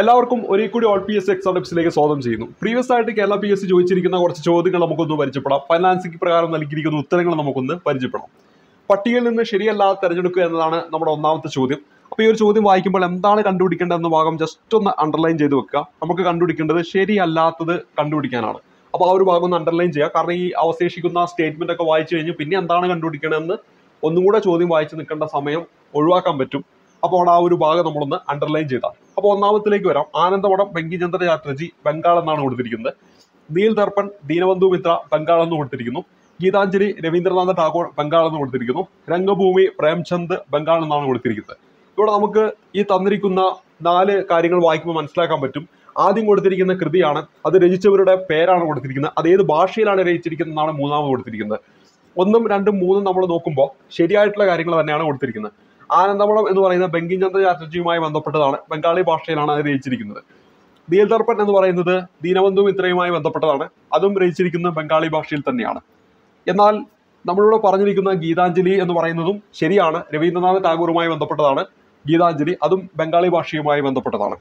എല്ലാവർക്കും ഒരിക്കൽ കൂടി ഓൾ PSC എക്സാം ടിപ്സിലേക്ക് സ്വാഗതം ചെയ്യുന്നു. പ്രീവിയസ് ആയിട്ട് കേരള PSC ചോദിച്ചിരിക്കുന്ന കുറച്ച് ചോദ്യങ്ങൾ നമുക്കൊന്ന് പരിചയപ്പെടാം. ഫൈനാൻസിംഗ് പ്രകാരം നൽകിയിരിക്കുന്ന ഉത്തരങ്ങൾ നമുക്കൊന്ന് പരിചയപ്പെടാം. പട്ടികയിൽ നിന്ന് ശരിയല്ലാതെ തിരഞ്ഞെടുക്കുക എന്നതാണ് നമ്മുടെ ഒന്നാമത്തെ ചോദ്യം. അപ്പോൾ ഈ ഒരു ചോദ്യം വായിക്കുമ്പോൾ എന്താണ് കണ്ടുപിടിക്കേണ്ടതെന്ന ഭാഗം ജസ്റ്റ് ഒന്ന് അണ്ടർലൈൻ ചെയ്ത് വെക്കുക. നമുക്ക് കണ്ടുപിടിക്കേണ്ടത് ശരിയല്ലാത്തത് കണ്ടുപിടിക്കാനാണ്. അപ്പോൾ ആ ഒരു ഭാഗം ഒന്ന് അണ്ടർലൈൻ ചെയ്യുക. കാരണം ഈ അവശേഷിക്കുന്ന സ്റ്റേറ്റ്മെന്റ് ഒക്കെ വായിച്ചു കഴിഞ്ഞ് പിന്നെ എന്താണ് കണ്ടുപിടിക്കണമെന്ന് ഒന്നും കൂടെ ചോദ്യം വായിച്ച് നിൽക്കേണ്ട സമയം ഒഴിവാക്കാൻ പറ്റും. അപ്പോൾ ആ ഒരു ഭാഗം നമ്മളൊന്ന് അണ്ടർലൈൻ ചെയ്താൽ. അപ്പോൾ ഒന്നാമത്തിലേക്ക് വരാം. ആനന്ദമഠം ബങ്കിംചന്ദ്ര ചാറ്റർജി ബംഗാൾ എന്നാണ് കൊടുത്തിരിക്കുന്നത്. നീൽ ദർപ്പൺ ദീനബന്ധു മിത്ര ബംഗാൾ എന്ന് കൊടുത്തിരിക്കുന്നു. ഗീതാഞ്ജലി രവീന്ദ്രനാഥ ടാഗോർ ബംഗാൾ എന്ന് കൊടുത്തിരിക്കുന്നു. രംഗഭൂമി പ്രേംചന്ദ് ബംഗാൾ എന്നാണ് കൊടുത്തിരിക്കുന്നത്. ഇവിടെ നമുക്ക് ഈ തന്നിരിക്കുന്ന 4 കാര്യങ്ങൾ വായിക്കുമ്പോൾ മനസ്സിലാക്കാൻ പറ്റും. ആദ്യം കൊടുത്തിരിക്കുന്ന കൃതിയാണ്, അത് രചിച്ചവരുടെ പേരാണ് കൊടുത്തിരിക്കുന്നത്, അതേത് ഭാഷയിലാണ് രചിച്ചിരിക്കുന്നതെന്നാണ് മൂന്നാമത് കൊടുത്തിരിക്കുന്നത്. 1, 2, 3 നമ്മൾ നോക്കുമ്പോൾ ശരിയായിട്ടുള്ള കാര്യങ്ങൾ തന്നെയാണ് കൊടുത്തിരിക്കുന്നത്. ആനന്ദമഠം എന്ന് പറയുന്ന ബങ്കിംചന്ദ്ര ചാറ്റർജിയുമായി ബന്ധപ്പെട്ടതാണ്, ബംഗാളി ഭാഷയിലാണ് അത് രചിച്ചിരിക്കുന്നത്. നീൽ ദർപ്പൺ എന്ന് പറയുന്നത് ദീനബന്ധു മിത്രയുമായി ബന്ധപ്പെട്ടതാണ്, അതും രചിച്ചിരിക്കുന്നത് ബംഗാളി ഭാഷയിൽ തന്നെയാണ്. എന്നാൽ നമ്മളിവിടെ പറഞ്ഞിരിക്കുന്ന ഗീതാഞ്ജലി എന്ന് പറയുന്നതും ശരിയാണ്, രവീന്ദ്രനാഥ ടാഗോറുമായി ബന്ധപ്പെട്ടതാണ് ഗീതാഞ്ജലി, അതും ബംഗാളി ഭാഷയുമായി ബന്ധപ്പെട്ടതാണ്.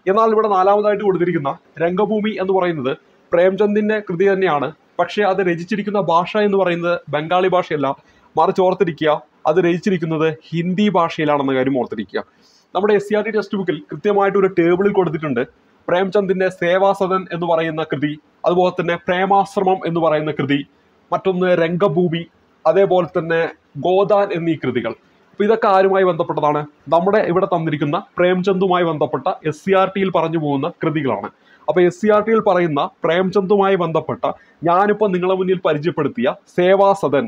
എന്നാൽ ഇവിടെ 4മതായിട്ട് കൊടുത്തിരിക്കുന്ന രംഗഭൂമി എന്ന് പറയുന്നത് പ്രേംചന്ദിന്റെ കൃതി തന്നെയാണ്, പക്ഷേ അത് രചിച്ചിരിക്കുന്ന ഭാഷ എന്ന് പറയുന്നത് ബംഗാളി ഭാഷയല്ല, മറിച്ച് ഓർത്തിരിക്കുക അത് രചിച്ചിരിക്കുന്നത് ഹിന്ദി ഭാഷയിലാണെന്ന കാര്യം ഓർത്തിരിക്കുക. നമ്മുടെ SCRT ടെക്സ്റ്റ് ബുക്കിൽ കൃത്യമായിട്ട് ഒരു ടേബിളിൽ കൊടുത്തിട്ടുണ്ട്. പ്രേംചന്ദിന്റെ സേവാസദൻ എന്ന് പറയുന്ന കൃതി, അതുപോലെ തന്നെ പ്രേമാശ്രമം എന്ന് പറയുന്ന കൃതി, മറ്റൊന്ന് രംഗഭൂമി, അതേപോലെ തന്നെ ഗോദാൻ എന്നീ കൃതികൾ. അപ്പൊ ഇതൊക്കെ ആരുമായി ബന്ധപ്പെട്ടതാണ്? നമ്മുടെ ഇവിടെ തന്നിരിക്കുന്ന പ്രേംചന്ദുമായി ബന്ധപ്പെട്ട SCRTയിൽ പറഞ്ഞു പോകുന്ന കൃതികളാണ്. അപ്പൊ SCRTയിൽ പറയുന്ന പ്രേംചന്ദുമായി ബന്ധപ്പെട്ട ഞാനിപ്പോൾ നിങ്ങളെ മുന്നിൽ പരിചയപ്പെടുത്തിയ സേവാസദൻ,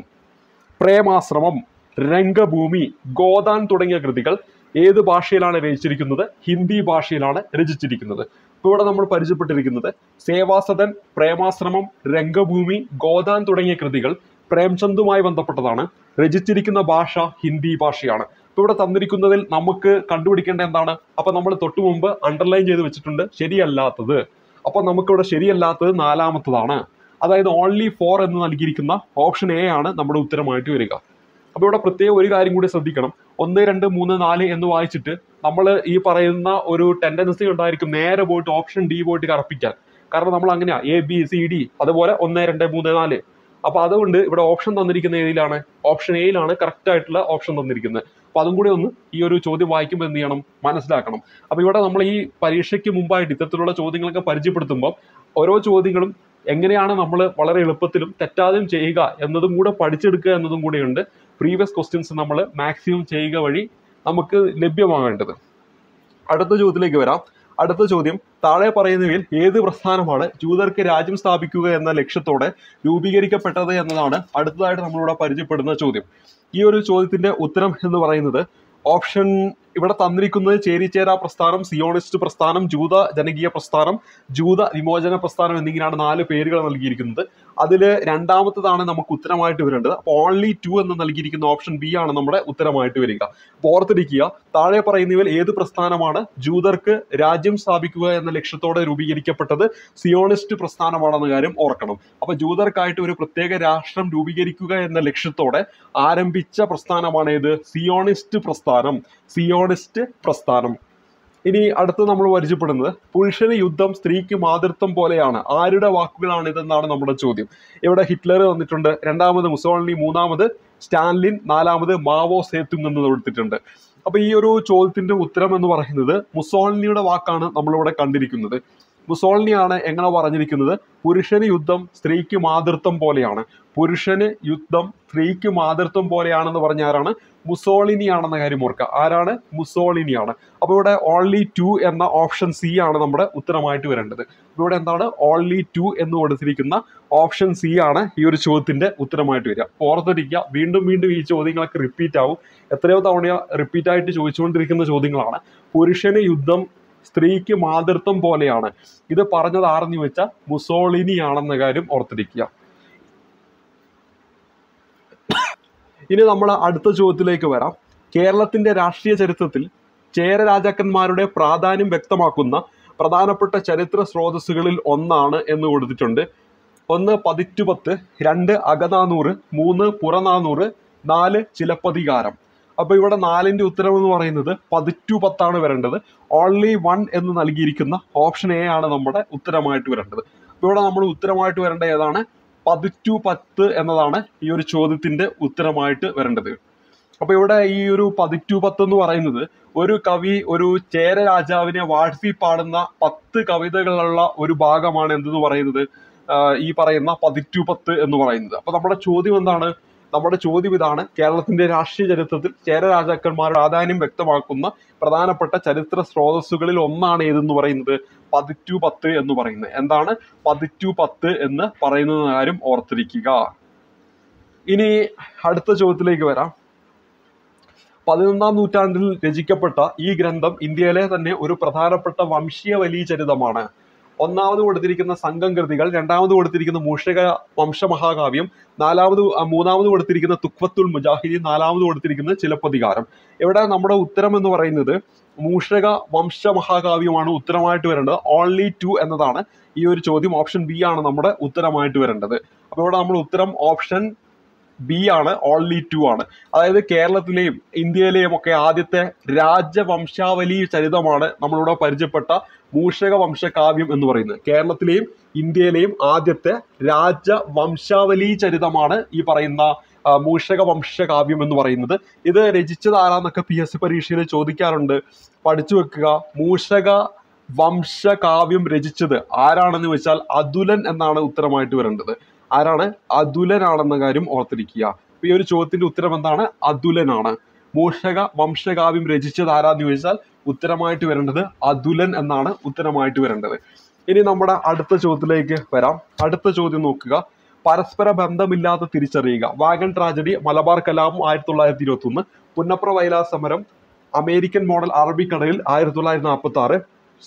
പ്രേമാശ്രമം, രംഗഭൂമി, ഗോദാൻ തുടങ്ങിയ കൃതികൾ ഏത് ഭാഷയിലാണ് രചിച്ചിരിക്കുന്നത്? ഹിന്ദി ഭാഷയിലാണ് രചിച്ചിരിക്കുന്നത്. ഇപ്പോൾ ഇവിടെ നമ്മൾ പരിചയപ്പെട്ടിരിക്കുന്നത് സേവാസദൻ, പ്രേമാശ്രമം, രംഗഭൂമി, ഗോദാൻ തുടങ്ങിയ കൃതികൾ പ്രേംചന്ദുമായി ബന്ധപ്പെട്ടതാണ്, രചിച്ചിരിക്കുന്ന ഭാഷ ഹിന്ദി ഭാഷയാണ്. ഇപ്പോൾ ഇവിടെ തന്നിരിക്കുന്നതിൽ നമുക്ക് കണ്ടുപിടിക്കേണ്ട എന്താണ്? അപ്പൊ നമ്മൾ തൊട്ടു മുമ്പ് അണ്ടർലൈൻ ചെയ്ത് വെച്ചിട്ടുണ്ട് ശരിയല്ലാത്തത്. അപ്പൊ നമുക്കിവിടെ ശരിയല്ലാത്തത് 4മത്തതാണ്, അതായത് ഓൺലി 4 എന്ന് നൽകിയിരിക്കുന്ന ഓപ്ഷൻ A ആണ് നമ്മുടെ ഉത്തരമായിട്ട് വരിക. അപ്പോൾ ഇവിടെ പ്രത്യേകം ഒരു കാര്യം കൂടി ശ്രദ്ധിക്കണം. 1, 2, 3, 4 എന്ന് വായിച്ചിട്ട് നമ്മൾ ഈ പറയുന്ന ഒരു ടെൻഡൻസി ഉണ്ടായിരിക്കും നേരെ പോയിട്ട് ഓപ്ഷൻ D പോയിട്ട് കറപ്പിക്കാൻ. കാരണം നമ്മൾ അങ്ങനെയാ ABCD അതുപോലെ 1, 2, 3, 4. അപ്പൊ അതുകൊണ്ട് ഇവിടെ ഓപ്ഷൻ തന്നിരിക്കുന്ന ഏതിലാണ്? ഓപ്ഷൻ Aയിലാണ് കറക്റ്റ് ആയിട്ടുള്ള ഓപ്ഷൻ തന്നിരിക്കുന്നത്. അപ്പൊ അതും കൂടി ഒന്ന് ഈ ഒരു ചോദ്യം വായിക്കുമ്പോൾ എന്ത് ചെയ്യണം? മനസ്സിലാക്കണം. അപ്പൊ ഇവിടെ നമ്മൾ ഈ പരീക്ഷയ്ക്ക് മുമ്പായിട്ട് ഇത്തരത്തിലുള്ള ചോദ്യങ്ങളൊക്കെ പരിചയപ്പെടുത്തുമ്പോൾ ഓരോ ചോദ്യങ്ങളും എങ്ങനെയാണ് നമ്മൾ വളരെ എളുപ്പത്തിലും തെറ്റാതെയും ചെയ്യുക എന്നതും കൂടെ പഠിച്ചെടുക്കുക എന്നതും കൂടെയുണ്ട് പ്രീവിയസ് ക്വസ്റ്റ്യൻസ് നമ്മൾ മാക്സിമം ചെയ്യുക വഴി നമുക്ക് ലഭ്യമാകേണ്ടത്. അടുത്ത ചോദ്യത്തിലേക്ക് വരാം. അടുത്ത ചോദ്യം, താഴെ പറയുന്നവയിൽ ഏത് പ്രസ്ഥാനമാണ് ജൂതർക്ക് രാജ്യം സ്ഥാപിക്കുക എന്ന ലക്ഷ്യത്തോടെ രൂപീകരിക്കപ്പെട്ടത് എന്നതാണ് അടുത്തതായിട്ട് നമ്മളിവിടെ പരിചയപ്പെടുന്ന ചോദ്യം. ഈ ഒരു ചോദ്യത്തിന്റെ ഉത്തരം എന്ന് പറയുന്നത് ഓപ്ഷൻ ഇവിടെ തന്നിരിക്കുന്നത് ചേരിചേരാ പ്രസ്ഥാനം, സിയോണിസ്റ്റ് പ്രസ്ഥാനം, ജൂത ജനകീയ പ്രസ്ഥാനം, ജൂത വിമോചന പ്രസ്ഥാനം എന്നിങ്ങനെയാണ് 4 പേരുകൾ നൽകിയിരിക്കുന്നത്. അതിൽ രണ്ടാമത്തതാണ് നമുക്ക് ഉത്തരമായിട്ട് വരേണ്ടത്. അപ്പോൾ ഓൺലി 2 എന്ന് നൽകിയിരിക്കുന്ന ഓപ്ഷൻ B ആണ് നമ്മുടെ ഉത്തരമായിട്ട് വരിക. അപ്പോൾ ഓർത്തിരിക്കുക, താഴെ പറയുന്നവയിൽ ഏത് പ്രസ്ഥാനമാണ് ജൂതർക്ക് രാജ്യം സ്ഥാപിക്കുക എന്ന ലക്ഷ്യത്തോടെ രൂപീകരിക്കപ്പെട്ടത്? സിയോണിസ്റ്റ് പ്രസ്ഥാനമാണെന്ന കാര്യം ഓർക്കണം. അപ്പൊ ജൂതർക്കായിട്ട് ഒരു പ്രത്യേക രാഷ്ട്രം രൂപീകരിക്കുക എന്ന ലക്ഷ്യത്തോടെ ആരംഭിച്ച പ്രസ്ഥാനമാണ് ഏത്? സിയോണിസ്റ്റ് പ്രസ്ഥാനം. സിയോണിസ്റ്റ് പ്രസ്ഥാനം. ഇനി അടുത്ത് നമ്മൾ പരിചയപ്പെടുന്നത് പുരുഷന് യുദ്ധം സ്ത്രീക്ക് മാതൃത്വം പോലെയാണ്. ആരുടെ വാക്കുകളാണ് ഇതെന്നാണ് നമ്മുടെ ചോദ്യം. ഇവിടെ ഹിറ്റ്ലർ വന്നിട്ടുണ്ട്, 2മത് മുസോളിനി, 3മത് സ്റ്റാലിൻ, 4മത് മാവോ സേതുങ് എന്ന് കൊടുത്തിട്ടുണ്ട്. അപ്പൊ ഈ ഒരു ചോദ്യത്തിന്റെ ഉത്തരം എന്ന് പറയുന്നത് മുസോളിനിയുടെ വാക്കാണ് നമ്മളിവിടെ കണ്ടിരിക്കുന്നത്. മുസോളിനിയാണ് എങ്ങനെ പറഞ്ഞിരിക്കുന്നത്? പുരുഷന് യുദ്ധം സ്ത്രീക്ക് മാതൃത്വം പോലെയാണ്. പുരുഷന് യുദ്ധം സ്ത്രീക്ക് മാതൃത്വം പോലെയാണെന്ന് പറഞ്ഞ ആരാണ്? മുസോളിനിയാണെന്ന കാര്യം ഓർക്കുക. ആരാണ്? മുസോളിനിയാണ്. അപ്പോൾ ഇവിടെ ഓൺലി 2 എന്ന ഓപ്ഷൻ C ആണ് നമ്മുടെ ഉത്തരമായിട്ട് വരേണ്ടത്. ഇവിടെ എന്താണ്? ഓൺലി 2 എന്ന് കൊടുത്തിരിക്കുന്ന ഓപ്ഷൻ C ആണ് ഈ ഒരു ചോദ്യത്തിന്റെ ഉത്തരമായിട്ട് വരിക. ഓർത്തിരിക്കുക, വീണ്ടും വീണ്ടും ഈ ചോദ്യങ്ങളൊക്കെ റിപ്പീറ്റ് ആവും. എത്രയോ തവണ റിപ്പീറ്റ് ആയിട്ട് ചോദിച്ചുകൊണ്ടിരിക്കുന്ന ചോദ്യങ്ങളാണ്. പുരുഷന് യുദ്ധം സ്ത്രീക്ക് മാതൃത്വം പോലെയാണ്. ഇത് പറഞ്ഞത് ആരെന്ന് ചോദിച്ചാൽ മുസോളിനിയാണെന്ന കാര്യം ഓർത്തിരിക്കുക. ഇനി നമ്മൾ അടുത്ത ചോദ്യത്തിലേക്ക് വരാം. കേരളത്തിന്റെ രാഷ്ട്രീയ ചരിത്രത്തിൽ ചേര രാജാക്കന്മാരുടെ പ്രാധാന്യം വ്യക്തമാക്കുന്ന പ്രധാനപ്പെട്ട ചരിത്ര സ്രോതസ്സുകളിൽ ഒന്നാണ് എന്ന് കൊടുത്തിട്ടുണ്ട്. 1 പതിറ്റുപത്ത്, 2 അകനാനൂറ്, 3 പുറനാനൂറ്, 4 ചിലപ്പതികാരം. അപ്പൊ ഇവിടെ 4ന്റെ ഉത്തരം എന്ന് പറയുന്നത് 10/10 വരേണ്ടത്. ഓൺലി 1 എന്ന് നൽകിയിരിക്കുന്ന ഓപ്ഷൻ എ ആണ് നമ്മുടെ ഉത്തരമായിട്ട് വരേണ്ടത്. അപ്പൊ ഇവിടെ നമ്മൾ ഉത്തരമായിട്ട് വരേണ്ട ഏതാണ്? 10/10 എന്നതാണ് ഈ ഒരു ചോദ്യത്തിന്റെ ഉത്തരമായിട്ട് വരേണ്ടത്. അപ്പൊ ഇവിടെ ഈ ഒരു 10/10 എന്ന് പറയുന്നത് ഒരു കവി ഒരു ചേര രാജാവിനെ വാഴ്ത്തി പാടുന്ന 10 കവിതകളുള്ള ഒരു ഭാഗമാണ് എന്തെന്ന് പറയുന്നത്, ഈ പറയുന്ന 10/10 എന്ന് പറയുന്നത്. അപ്പൊ നമ്മുടെ ചോദ്യം എന്താണ്? നമ്മുടെ ചോദ്യം ഇതാണ്: കേരളത്തിന്റെ രാഷ്ട്രീയ ചരിത്രത്തിൽ ചേര രാജാക്കന്മാരുടെ പ്രാധാന്യം വ്യക്തമാക്കുന്ന പ്രധാനപ്പെട്ട ചരിത്ര സ്രോതസ്സുകളിൽ ഒന്നാണ് ഏതെന്ന് പറയുന്നത്? 10/10 എന്ന് പറയുന്നത്. എന്താണ് 10/10 എന്ന് പറയുന്ന കാര്യം ഓർത്തിരിക്കുക. ഇനി അടുത്ത ചോദ്യത്തിലേക്ക് വരാം. 11ാം നൂറ്റാണ്ടിൽ രചിക്കപ്പെട്ട ഈ ഗ്രന്ഥം ഇന്ത്യയിലെ തന്നെ ഒരു പ്രധാനപ്പെട്ട വംശീയ വലിയ ചരിതമാണ്. ഒന്നാമത് കൊടുത്തിരിക്കുന്ന സംഘം കൃതികൾ, രണ്ടാമത് കൊടുത്തിരിക്കുന്ന മൂഷക വംശമഹാകാവ്യം, മൂന്നാമത് കൊടുത്തിരിക്കുന്ന തുഖ്വത്തുൽ മുജാഹിദീൻ, നാലാമത് കൊടുത്തിരിക്കുന്ന ചിലപ്പതികാരം. ഇവിടെ നമ്മുടെ ഉത്തരം എന്ന് പറയുന്നത് മൂഷക വംശമഹാകാവ്യമാണ് ഉത്തരമായിട്ട് വരേണ്ടത്. ഓൺലി 2 എന്നതാണ് ഈ ഒരു ചോദ്യം. ഓപ്ഷൻ ബി ആണ് നമ്മുടെ ഉത്തരമായിട്ട് വരേണ്ടത്. അപ്പൊ ഇവിടെ നമ്മുടെ ഉത്തരം ഓപ്ഷൻ ബി ആണ്, ഓൺലി 2 ആണ്. അതായത് കേരളത്തിലെയും ഇന്ത്യയിലെയും ഒക്കെ ആദ്യത്തെ രാജവംശാവലി ചരിതമാണ് നമ്മളിവിടെ പരിചയപ്പെട്ട മൂഷക വംശകാവ്യം എന്ന് പറയുന്നത്. കേരളത്തിലെയും ഇന്ത്യയിലെയും ആദ്യത്തെ രാജവംശാവലി ചരിതമാണ് ഈ പറയുന്ന മൂഷക വംശകാവ്യം എന്ന് പറയുന്നത്. ഇത് രചിച്ചത് ആരാന്നൊക്കെ PSC പരീക്ഷയിൽ ചോദിക്കാറുണ്ട്, പഠിച്ചു വെക്കുക. മൂഷക വംശകാവ്യം രചിച്ചത് ആരാണെന്ന് വെച്ചാൽ അതുലൻ എന്നാണ് ഉത്തരമായിട്ട് വരേണ്ടത്. ആരാണ്? അതുലനാണെന്ന കാര്യം ഓർത്തിരിക്കുക. അപ്പൊ ഈ ഒരു ചോദ്യത്തിന്റെ ഉത്തരം എന്താണ്? അതുലനാണ്. മൂഷക വംശകാവ്യം രചിച്ചത് ആരാന്ന് ചോദിച്ചാൽ ഉത്തരമായിട്ട് വരേണ്ടത് അതുലൻ എന്നാണ് ഉത്തരമായിട്ട് വരേണ്ടത്. ഇനി നമ്മുടെ അടുത്ത ചോദ്യത്തിലേക്ക് വരാം. അടുത്ത ചോദ്യം നോക്കുക. പരസ്പര ബന്ധമില്ലാതെ തിരിച്ചറിയുക. വാഗൺ ട്രാജഡി, മലബാർ കലാപം 1921, പുന്നപ്ര വയലാർ സമരം, അമേരിക്കൻ മോഡൽ അറബിക്കടലിൽ 1946,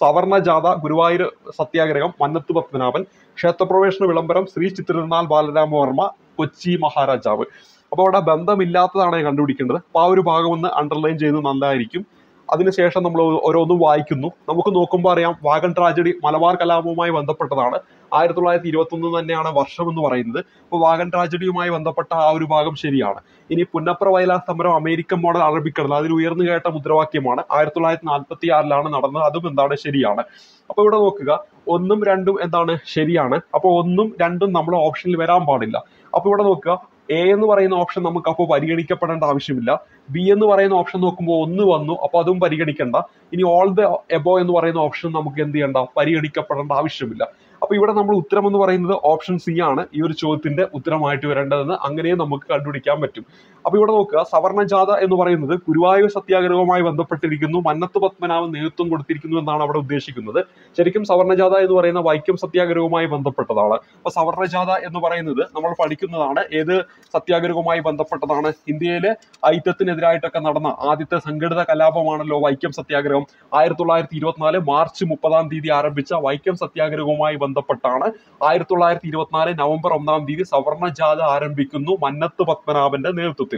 സവർണ ജാഥ, ഗുരുവായൂർ സത്യാഗ്രഹം, മന്നത്ത് പത്മനാഭൻ, ക്ഷേത്രപ്രവേശന വിളംബരം, ശ്രീ ചിത്രനാൾ ബാലരാമവർമ്മ, കൊച്ചി മഹാരാജാവ്. അപ്പോൾ അവിടെ ബന്ധമില്ലാത്തതാണ് കണ്ടുപിടിക്കേണ്ടത്. അപ്പോൾ ആ ഒരു ഭാഗം ഒന്ന് അണ്ടർലൈൻ ചെയ്യുന്നത് നല്ലതായിരിക്കും. അതിനുശേഷം നമ്മൾ ഓരോന്നും വായിക്കുന്നു. നമുക്ക് നോക്കുമ്പോൾ അറിയാം വാഗൺ ട്രാജഡി മലബാർ കലാപവുമായി ബന്ധപ്പെട്ടതാണ്. 1921 തന്നെയാണ് വർഷം എന്ന് പറയുന്നത്. അപ്പോൾ വാഗൺ ട്രാജഡിയുമായി ബന്ധപ്പെട്ട ആ ഒരു ഭാഗം ശരിയാണ്. ഇനി പുന്നപ്ര വയലാർ സമരം അമേരിക്കൻ മോഡൽ അറബിക്കടൽ, അതിൽ ഉയർന്നു കേട്ട മുദ്രാവാക്യമാണ്. 1946 നടന്നത്. അതും എന്താണ്? ശരിയാണ്. അപ്പൊ ഇവിടെ നോക്കുക, 1ഉം 2ഉം എന്താണ്? ശരിയാണ്. അപ്പൊ 1ഉം 2ഉം നമ്മുടെ ഓപ്ഷനിൽ വരാൻ പാടില്ല. അപ്പൊ ഇവിടെ നോക്കുക, എ എന്ന് പറയുന്ന ഓപ്ഷൻ നമുക്ക് അപ്പോൾ പരിഗണിക്കപ്പെടേണ്ട ആവശ്യമില്ല. ബി എന്ന് പറയുന്ന ഓപ്ഷൻ നോക്കുമ്പോൾ 1 വന്നു, അപ്പൊ അതും പരിഗണിക്കേണ്ട. ഇനി ഓൾ ദ എബോ എന്ന് പറയുന്ന ഓപ്ഷൻ നമുക്ക് എന്ത് ചെയ്യണ്ട? പരിഗണിക്കപ്പെടേണ്ട ആവശ്യമില്ല. അപ്പൊ ഇവിടെ നമ്മൾ ഉത്തരം എന്ന് പറയുന്നത് ഓപ്ഷൻ സി ആണ് ഈ ഒരു ചോദ്യത്തിന്റെ ഉത്തരമായിട്ട് വരേണ്ടതെന്ന് അങ്ങനെയും നമുക്ക് കണ്ടുപിടിക്കാൻ പറ്റും. അപ്പൊ ഇവിടെ നോക്കുക, സവർണ ജാഥ എന്ന് പറയുന്നത് ഗുരുവായൂർ സത്യാഗ്രഹവുമായി ബന്ധപ്പെട്ടിരിക്കുന്നു. മന്നത്ത് പത്മനാഭൻ നേതൃത്വം കൊടുത്തിരിക്കുന്നു എന്നാണ് അവിടെ ഉദ്ദേശിക്കുന്നത്. ശരിക്കും സവർണ ജാഥ എന്ന് പറയുന്ന വൈക്കം സത്യാഗ്രഹവുമായി ബന്ധപ്പെട്ടതാണ്. അപ്പൊ സവർണ ജാഥ എന്ന് പറയുന്നത് നമ്മൾ പഠിക്കുന്നതാണ്. ഏത് സത്യാഗ്രഹവുമായി ബന്ധപ്പെട്ടതാണ്? ഇന്ത്യയിലെ ഐക്യത്തിനെതിരായിട്ടൊക്കെ നടന്ന ആദ്യത്തെ സംഘടിത കലാപമാണല്ലോ വൈക്കം സത്യാഗ്രഹം. 1924 മാർച്ച് 30 ആരംഭിച്ച വൈക്കം സത്യാഗ്രഹവുമായി ബന്ധപ്പെട്ടാണ് 1924 നവംബർ 1 സവർണ ജാഥ ആരംഭിക്കുന്നു മന്നത്ത് പത്മനാഭന്റെ നേതൃത്വത്തിൽ.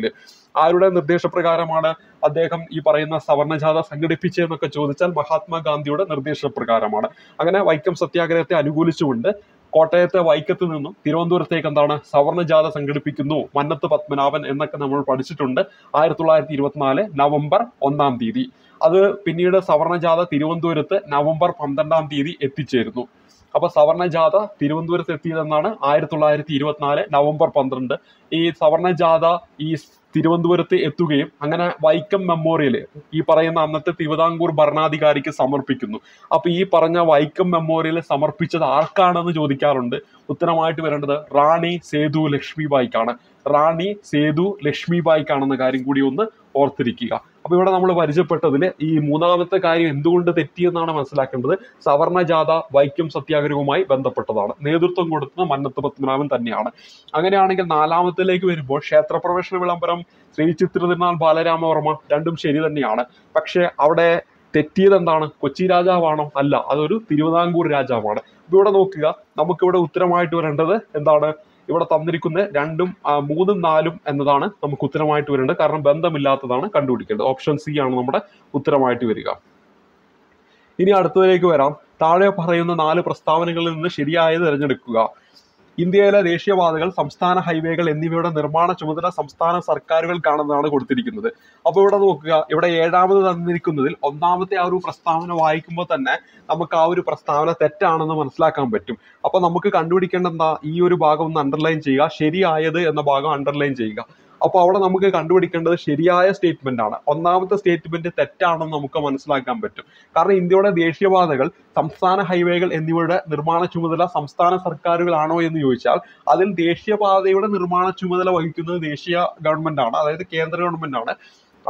ആരുടെ നിർദ്ദേശപ്രകാരമാണ് അദ്ദേഹം ഈ പറയുന്ന സവർണ ജാഥ സംഘടിപ്പിച്ചതെന്നൊക്കെ ചോദിച്ചാൽ മഹാത്മാഗാന്ധിയുടെ നിർദ്ദേശപ്രകാരമാണ്. അങ്ങനെ വൈക്കം സത്യാഗ്രഹത്തെ അനുകൂലിച്ചുകൊണ്ട് കോട്ടയത്തെ വൈക്കത്ത് നിന്നും തിരുവനന്തപുരത്തേക്ക് എന്താണ്? സവർണ ജാഥ സംഘടിപ്പിക്കുന്നു മന്നത്ത് പത്മനാഭൻ എന്നൊക്കെ നമ്മൾ പഠിച്ചിട്ടുണ്ട്. 1924 നവംബർ 1 അത് പിന്നീട് സവർണ ജാഥ തിരുവനന്തപുരത്ത് നവംബർ 12 എത്തിച്ചേരുന്നു. അപ്പൊ സവർണ ജാഥ തിരുവനന്തപുരത്ത് എത്തിയതെന്നാണ് 1924 നവംബർ 12. ഈ സവർണ ജാഥ ഈ തിരുവനന്തപുരത്ത് എത്തുകയും അങ്ങനെ വൈക്കം മെമ്മോറിയൽ ഈ പറയുന്ന അന്നത്തെ തിരുവിതാംകൂർ ഭരണാധികാരിക്ക് സമർപ്പിക്കുന്നു. അപ്പൊ ഈ പറഞ്ഞ വൈക്കം മെമ്മോറിയൽ സമർപ്പിച്ചത് ആർക്കാണെന്ന് ചോദിക്കാറുണ്ട്. ഉത്തരമായിട്ട് വരേണ്ടത് റാണി സേതു ലക്ഷ്മിബായിക്കാണ്. റാണി സേതു ലക്ഷ്മിബായിക്കാണെന്ന കാര്യം കൂടി ഒന്ന് ഓർത്തിരിക്കുക. അപ്പൊ ഇവിടെ നമ്മൾ പരിചയപ്പെട്ടതിൽ ഈ മൂന്നാമത്തെ കാര്യം എന്തുകൊണ്ട് തെറ്റിയെന്നാണ് മനസ്സിലാക്കേണ്ടത്. സവർണ ജാഥ വൈക്കം സത്യാഗ്രഹവുമായി ബന്ധപ്പെട്ടതാണ്. നേതൃത്വം കൊടുത്തത് മന്നത്ത് പത്മനാഭൻ തന്നെയാണ്. അങ്ങനെയാണെങ്കിൽ നാലാമത്തിലേക്ക് വരുമ്പോൾ ക്ഷേത്രപ്രവേശന വിളംബരം, ശ്രീ ചിത്രതിരുനാൾ ബാലരാമവർമ്മ, രണ്ടും ശരി തന്നെയാണ്. പക്ഷെ അവിടെ തെറ്റിയത് എന്താണ്? കൊച്ചി രാജാവാണോ? അല്ല, അതൊരു തിരുവിതാംകൂർ രാജാവാണ്. അപ്പൊ ഇവിടെ നോക്കുക, നമുക്കിവിടെ ഉത്തരമായിട്ട് വരേണ്ടത് എന്താണ്? ഇവിടെ തന്നിരിക്കുന്ന 2ഉം 3ഉം 4ഉം എന്നതാണ് നമുക്ക് ഉത്തരമായിട്ട് വരേണ്ടത്. കാരണം ബന്ധമില്ലാത്തതാണ് കണ്ടുപിടിക്കേണ്ടത്. ഓപ്ഷൻ സി ആണ് നമ്മുടെ ഉത്തരമായിട്ട് വരിക. ഇനി അടുത്തതിലേക്ക് വരാം. താഴെ പറയുന്ന 4 പ്രസ്താവനകളിൽ നിന്ന് ശരിയായത് തിരഞ്ഞെടുക്കുക. ഇന്ത്യയിലെ ദേശീയപാതകൾ, സംസ്ഥാന ഹൈവേകൾ എന്നിവയുടെ നിർമ്മാണ ചുമതല സംസ്ഥാന സർക്കാരുകൾക്കാണെന്നാണ് കൊടുത്തിരിക്കുന്നത്. അപ്പൊ ഇവിടെ നോക്കുക, ഇവിടെ 7ാമത് തന്നിരിക്കുന്നതിൽ ഒന്നാമത്തെ ആ ഒരു പ്രസ്താവന വായിക്കുമ്പോൾ തന്നെ നമുക്ക് ആ ഒരു പ്രസ്താവന തെറ്റാണെന്ന് മനസ്സിലാക്കാൻ പറ്റും. അപ്പൊ നമുക്ക് കണ്ടുപിടിക്കേണ്ട എന്താ, ഈ ഒരു ഭാഗം ഒന്ന് അണ്ടർലൈൻ ചെയ്യുക, ശരിയായത് എന്ന ഭാഗം അണ്ടർലൈൻ ചെയ്യുക. അപ്പൊ അവിടെ നമുക്ക് കണ്ടുപിടിക്കേണ്ടത് ശരിയായ സ്റ്റേറ്റ്മെന്റ് ആണ്. ഒന്നാമത്തെ സ്റ്റേറ്റ്മെന്റ് തെറ്റാണെന്ന് നമുക്ക് മനസ്സിലാക്കാൻ പറ്റും. കാരണം ഇന്ത്യയുടെ ദേശീയപാതകൾ, സംസ്ഥാന ഹൈവേകൾ എന്നിവയുടെ നിർമ്മാണ ചുമതല സംസ്ഥാന സർക്കാരുകളാണോ എന്ന് ചോദിച്ചാൽ അതിൽ ദേശീയപാതയുടെ നിർമ്മാണ ചുമതല വഹിക്കുന്നത് ദേശീയ ഗവൺമെന്റ് ആണ്, അതായത് കേന്ദ്ര ഗവൺമെന്റ് ആണ്.